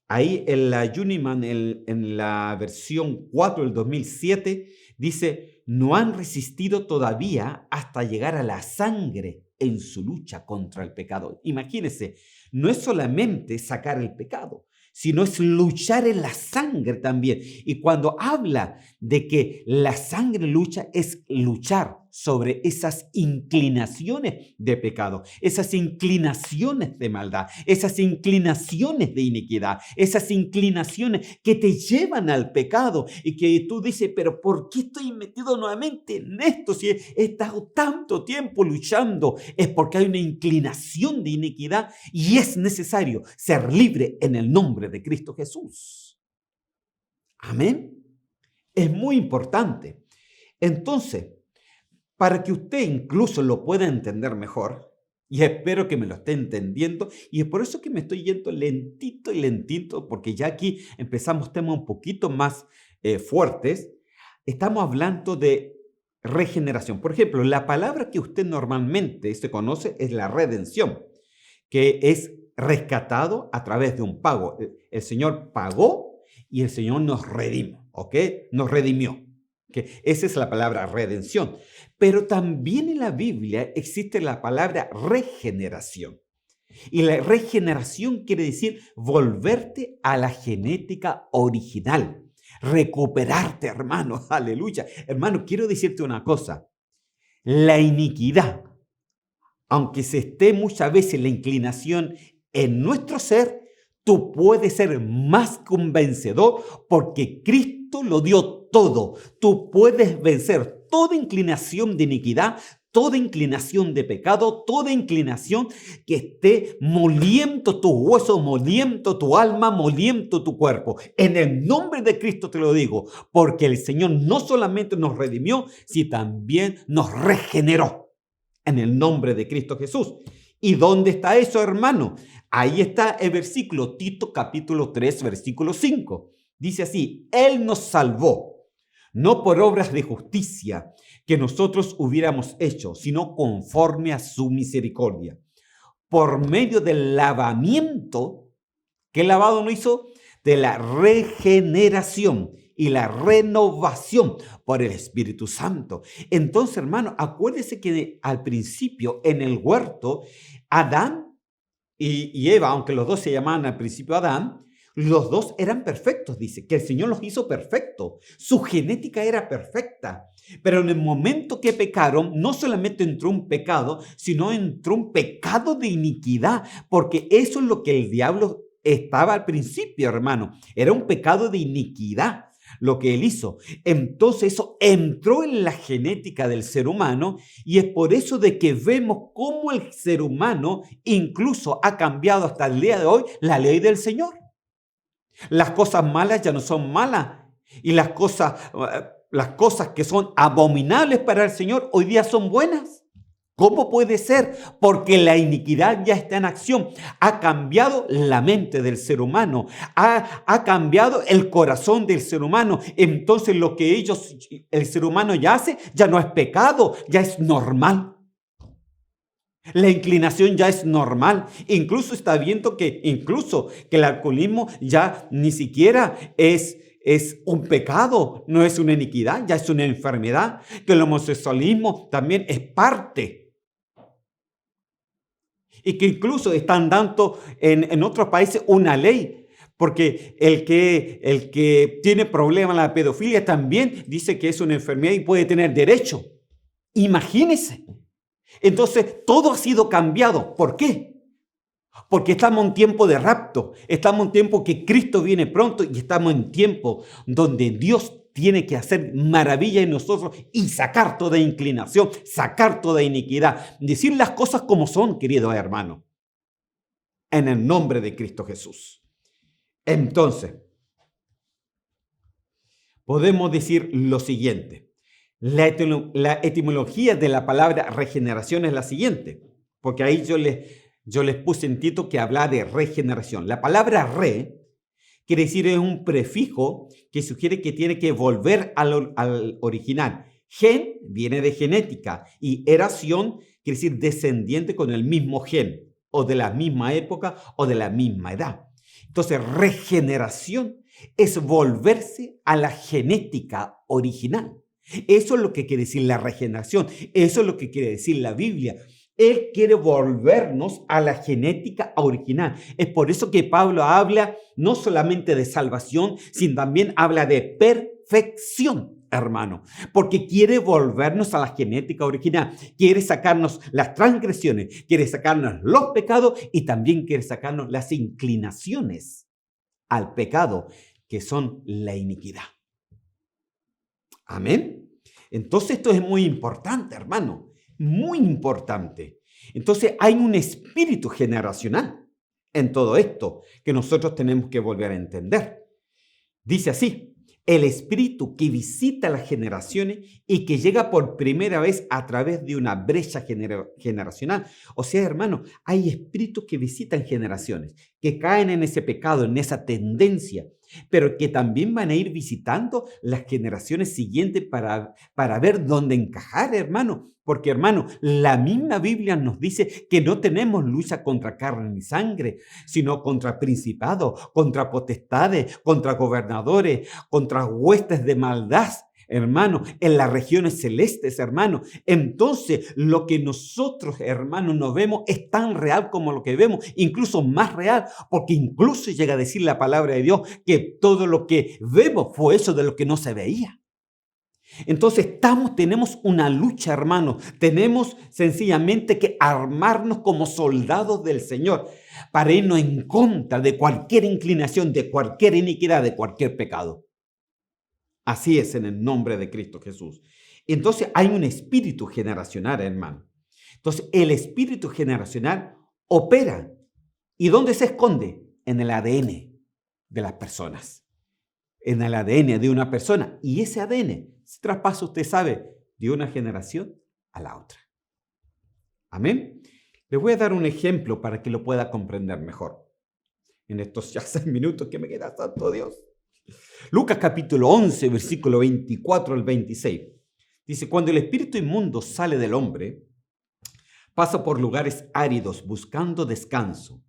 Ahí en la Uniman, en la versión 4 del 2007, dice, no han resistido todavía hasta llegar a la sangre en su lucha contra el pecado. Imagínense, no es solamente sacar el pecado, sino es luchar en la sangre también. Y cuando habla de que la sangre lucha, es luchar sobre esas inclinaciones de pecado, esas inclinaciones de maldad, esas inclinaciones de iniquidad, esas inclinaciones que te llevan al pecado y que tú dices, pero ¿por qué estoy metido nuevamente en esto? Si he estado tanto tiempo luchando, es porque hay una inclinación de iniquidad y es necesario ser libre en el nombre de Cristo Jesús. Amén. Es muy importante. Entonces, para que usted incluso lo pueda entender mejor, y espero que me lo esté entendiendo, y es por eso que me estoy yendo lentito y lentito, porque ya aquí empezamos temas un poquito más fuertes. Estamos hablando de regeneración. Por ejemplo, la palabra que usted normalmente se conoce es la redención, que es rescatado a través de un pago. El Señor pagó y el Señor nos redimió, ¿ok? Nos redimió. Que esa es la palabra redención. Pero también en la Biblia existe la palabra regeneración. Y la regeneración quiere decir volverte a la genética original. Recuperarte, hermano. Aleluya. Hermano, quiero decirte una cosa. La iniquidad, aunque se esté muchas veces la inclinación en nuestro ser, tú puedes ser más que un vencedor porque Cristo lo dio todo. Tú puedes vencer toda inclinación de iniquidad, toda inclinación de pecado, toda inclinación que esté moliendo tu hueso, moliendo tu alma, moliendo tu cuerpo. En el nombre de Cristo te lo digo, porque el Señor no solamente nos redimió, sino también nos regeneró. En el nombre de Cristo Jesús. ¿Y dónde está eso, hermano? Ahí está el versículo, Tito capítulo 3, versículo 5. Dice así, Él nos salvó, no por obras de justicia que nosotros hubiéramos hecho, sino conforme a su misericordia, por medio del lavamiento. ¿Qué lavado no hizo? De la regeneración y la renovación por el Espíritu Santo. Entonces, hermano, acuérdese que al principio en el huerto, Adán y Eva, aunque los dos se llamaban al principio Adán, los dos eran perfectos, dice, que el Señor los hizo perfectos. Su genética era perfecta. Pero en el momento que pecaron, no solamente entró un pecado, sino entró un pecado de iniquidad, porque eso es lo que el diablo estaba al principio, hermano. Era un pecado de iniquidad. lo que él hizo. Entonces eso entró en la genética del ser humano y es por eso de que vemos cómo el ser humano incluso ha cambiado hasta el día de hoy la ley del Señor. Las cosas malas ya no son malas y las cosas que son abominables para el Señor hoy día son buenas. ¿Cómo puede ser? Porque la iniquidad ya está en acción. Ha cambiado la mente del ser humano. Ha cambiado el corazón del ser humano. Entonces lo que el ser humano ya hace, ya no es pecado, ya es normal. La inclinación ya es normal. Incluso está viendo que el alcoholismo ya ni siquiera es un pecado, no es una iniquidad, ya es una enfermedad. Que el homosexualismo también es parte. Y que incluso están dando en otros países una ley, porque el que tiene problemas en la pedofilia también dice que es una enfermedad y puede tener derecho. Imagínense. Entonces, todo ha sido cambiado. ¿Por qué? Porque estamos en tiempo de rapto, estamos en tiempo que Cristo viene pronto y estamos en tiempo donde Dios tiene que hacer maravilla en nosotros y sacar toda inclinación, sacar toda iniquidad, decir las cosas como son, queridos hermanos, en el nombre de Cristo Jesús. Entonces, podemos decir lo siguiente. La etimología de la palabra regeneración es la siguiente, porque ahí yo les puse en título que habla de regeneración. La palabra quiere decir es un prefijo que sugiere que tiene que volver al original. Gen viene de genética y eración quiere decir descendiente con el mismo gen o de la misma época o de la misma edad. Entonces, regeneración es volverse a la genética original. Eso es lo que quiere decir la regeneración. Eso es lo que quiere decir la Biblia. Él quiere volvernos a la genética original. Es por eso que Pablo habla no solamente de salvación, sino también habla de perfección, hermano. Porque quiere volvernos a la genética original. Quiere sacarnos las transgresiones, quiere sacarnos los pecados y también quiere sacarnos las inclinaciones al pecado, que son la iniquidad. Amén. Entonces esto es muy importante, hermano. Muy importante. Entonces hay un espíritu generacional en todo esto que nosotros tenemos que volver a entender. Dice así, el espíritu que visita las generaciones y que llega por primera vez a través de una brecha generacional. O sea, hermano, hay espíritus que visitan generaciones, que caen en ese pecado, en esa tendencia, pero que también van a ir visitando las generaciones siguientes para ver dónde encajar, hermano. Porque, hermano, la misma Biblia nos dice que no tenemos lucha contra carne ni sangre, sino contra principados, contra potestades, contra gobernadores, contra huestes de maldad, hermano, en las regiones celestes, hermano. Entonces, lo que nosotros, hermano, nos vemos es tan real como lo que vemos, incluso más real, porque incluso llega a decir la palabra de Dios que todo lo que vemos fue eso de lo que no se veía. Entonces tenemos una lucha, hermano. Tenemos sencillamente que armarnos como soldados del Señor para irnos en contra de cualquier inclinación, de cualquier iniquidad, de cualquier pecado. Así es en el nombre de Cristo Jesús. Entonces hay un espíritu generacional, hermano. Entonces el espíritu generacional opera. ¿Y dónde se esconde? En el ADN de las personas. En el ADN de una persona. Y ese ADN se traspasa, usted sabe, de una generación a la otra. Amén. Les voy a dar un ejemplo para que lo pueda comprender mejor. En estos ya 6 minutos que me queda, santo Dios. Lucas capítulo 11, versículo 24 al 26. Dice, cuando el espíritu inmundo sale del hombre, pasa por lugares áridos buscando descanso.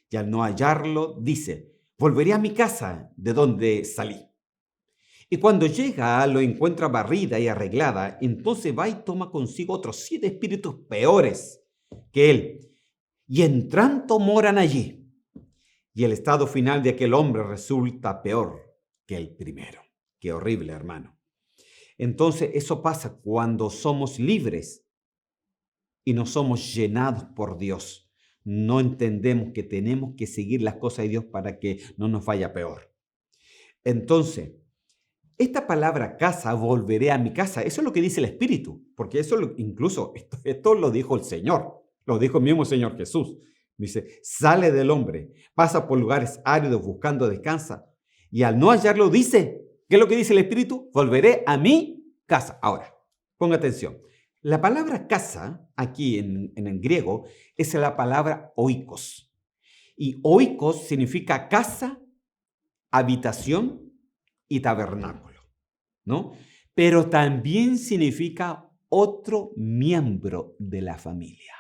Y al no hallarlo, dice, volveré a mi casa de donde salí. Y cuando llega, lo encuentra barrida y arreglada, entonces va y toma consigo otros 7 espíritus peores que él. Y entrando moran allí. Y el estado final de aquel hombre resulta peor que el primero. Qué horrible, hermano. Entonces, eso pasa cuando somos libres y no somos llenados por Dios. No entendemos que tenemos que seguir las cosas de Dios para que no nos vaya peor. Entonces, esta palabra casa, volveré a mi casa, eso es lo que dice el Espíritu, porque eso incluso esto lo dijo el Señor, lo dijo el mismo Señor Jesús. Dice, sale del hombre, pasa por lugares áridos buscando descansa, y al no hallarlo dice, ¿qué es lo que dice el Espíritu? Volveré a mi casa. Ahora, ponga atención. La palabra casa, aquí en el griego, es la palabra oikos. Y oikos significa casa, habitación y tabernáculo, ¿no? Pero también significa otro miembro de la familia.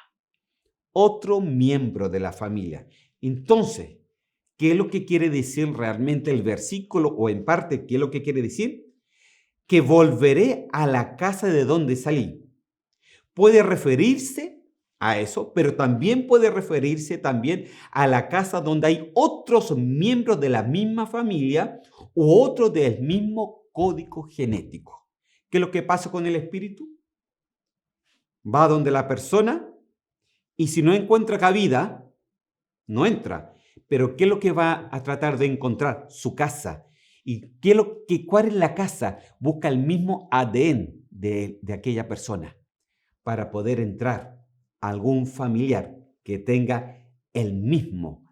Otro miembro de la familia. Entonces, ¿qué es lo que quiere decir realmente el versículo? O en parte, ¿qué es lo que quiere decir? Que volveré a la casa de donde salí. Puede referirse a eso, pero también puede referirse también a la casa donde hay otros miembros de la misma familia u otros del mismo código genético. ¿Qué es lo que pasa con el espíritu? Va donde la persona y si no encuentra cabida, no entra. Pero ¿qué es lo que va a tratar de encontrar? Su casa. ¿Y cuál es la casa? Busca el mismo ADN de aquella persona para poder entrar a algún familiar que tenga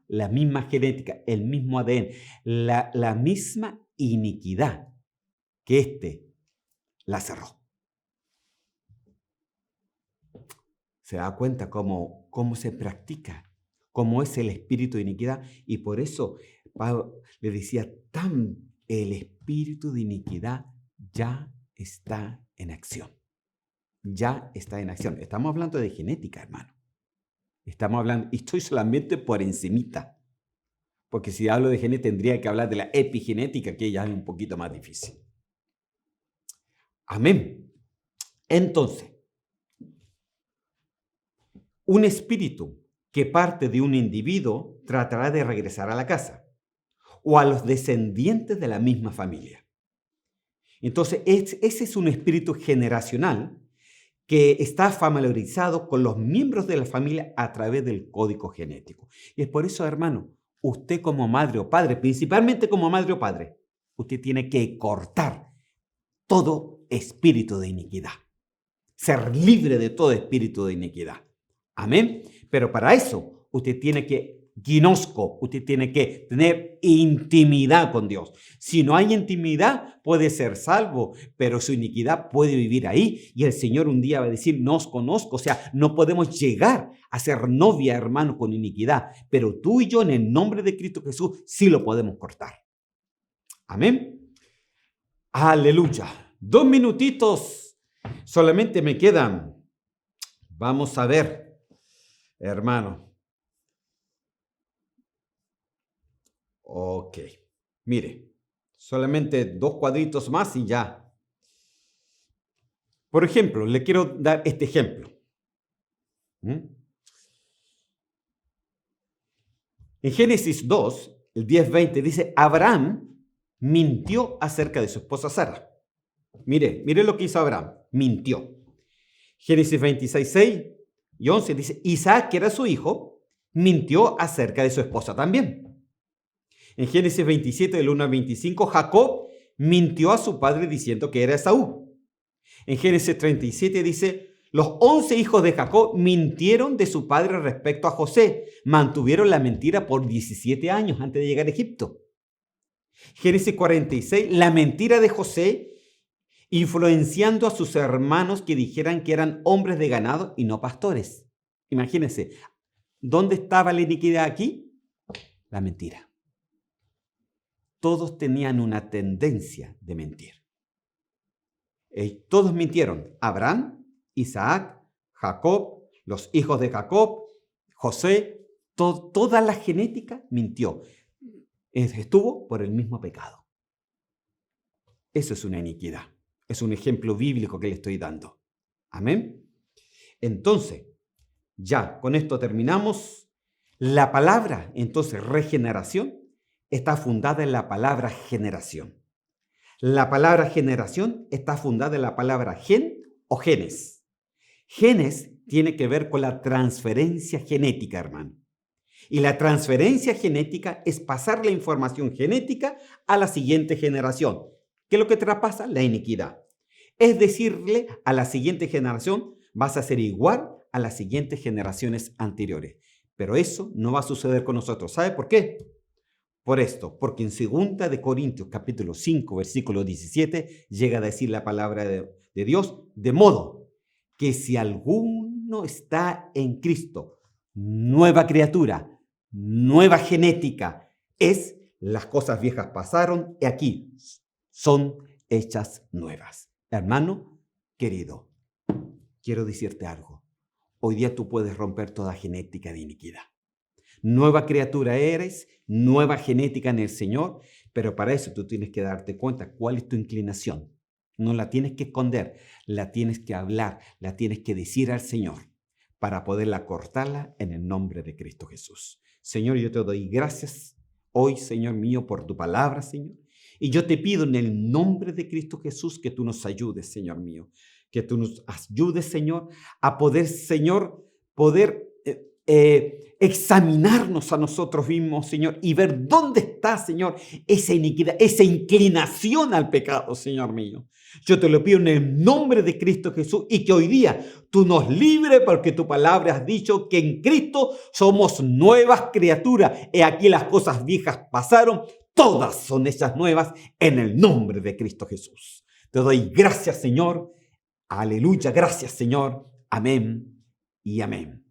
la misma genética, el mismo ADN, la misma iniquidad que la cerró. Se da cuenta cómo se practica, cómo es el espíritu de iniquidad. Y por eso Pablo le decía, el espíritu de iniquidad ya está en acción. Ya está en acción. Estamos hablando de genética, hermano. Estamos hablando, y estoy solamente por encimita, porque si hablo de genética tendría que hablar de la epigenética, que ya es un poquito más difícil. Amén. Entonces, un espíritu que parte de un individuo tratará de regresar a la casa o a los descendientes de la misma familia. Entonces, ese es un espíritu generacional que está familiarizado con los miembros de la familia a través del código genético. Y es por eso, hermano, usted como madre o padre, principalmente como madre o padre, usted tiene que cortar todo espíritu de iniquidad. Ser libre de todo espíritu de iniquidad. Amén. Pero para eso, usted tiene que usted tiene que tener intimidad con Dios. Si no hay intimidad, puede ser salvo, pero su iniquidad puede vivir ahí. Y el Señor un día va a decir, no os conozco. O sea, no podemos llegar a ser novia, hermano, con iniquidad. Pero tú y yo, en el nombre de Cristo Jesús, sí lo podemos cortar. Amén. Aleluya. 2 minutitos solamente me quedan. Vamos a ver, hermano. Ok, mire, solamente 2 cuadritos más y ya. Por ejemplo, le quiero dar este ejemplo. En Génesis 2, el 10-20 dice, Abraham mintió acerca de su esposa Sara. Mire lo que hizo Abraham, mintió. Génesis 26, 6 y 11 dice, Isaac, que era su hijo, mintió acerca de su esposa también. En Génesis 27, del 1 al 25, Jacob mintió a su padre diciendo que era Esaú. En Génesis 37 dice, los 11 hijos de Jacob mintieron de su padre respecto a José. Mantuvieron la mentira por 17 años antes de llegar a Egipto. Génesis 46, la mentira de José, influenciando a sus hermanos que dijeran que eran hombres de ganado y no pastores. Imagínense, ¿dónde estaba la iniquidad aquí? La mentira. Todos tenían una tendencia de mentir. Todos mintieron. Abraham, Isaac, Jacob, los hijos de Jacob, José, toda la genética mintió. Estuvo por el mismo pecado. Eso es una iniquidad. Es un ejemplo bíblico que le estoy dando. Amén. Entonces, ya con esto terminamos. La palabra, entonces, regeneración, está fundada en la palabra generación. La palabra generación está fundada en la palabra gen o genes. Genes tiene que ver con la transferencia genética, hermano. Y la transferencia genética es pasar la información genética a la siguiente generación. ¿Qué es lo que traspasa? La iniquidad. Es decirle a la siguiente generación, vas a ser igual a las siguientes generaciones anteriores. Pero eso no va a suceder con nosotros. ¿Sabe por qué? Por esto, porque en 2 de Corintios capítulo 5, versículo 17, llega a decir la palabra de Dios, de modo que si alguno está en Cristo, nueva criatura, nueva genética, es las cosas viejas pasaron y aquí son hechas nuevas. Hermano querido, quiero decirte algo. Hoy día tú puedes romper toda genética de iniquidad. Nueva criatura eres, nueva genética en el Señor, pero para eso tú tienes que darte cuenta cuál es tu inclinación. No la tienes que esconder, la tienes que hablar, la tienes que decir al Señor para poderla cortarla en el nombre de Cristo Jesús. Señor, yo te doy gracias hoy, Señor mío, por tu palabra, Señor. Y yo te pido en el nombre de Cristo Jesús que tú nos ayudes, Señor mío. Que tú nos ayudes, Señor, a poder, Señor, examinarnos a nosotros mismos, Señor, y ver dónde está, Señor, esa iniquidad, esa inclinación al pecado, Señor mío. Yo te lo pido en el nombre de Cristo Jesús y que hoy día tú nos libres porque tu palabra has dicho que en Cristo somos nuevas criaturas. He aquí las cosas viejas pasaron, todas son hechas nuevas en el nombre de Cristo Jesús. Te doy gracias, Señor. Aleluya, gracias, Señor. Amén y amén.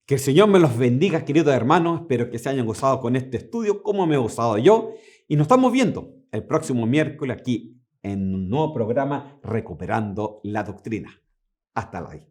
Que el Señor me los bendiga, queridos hermanos. Espero que se hayan gozado con este estudio, como me he gozado yo. Y nos estamos viendo el próximo miércoles aquí en un nuevo programa Recuperando la Doctrina. Hasta luego.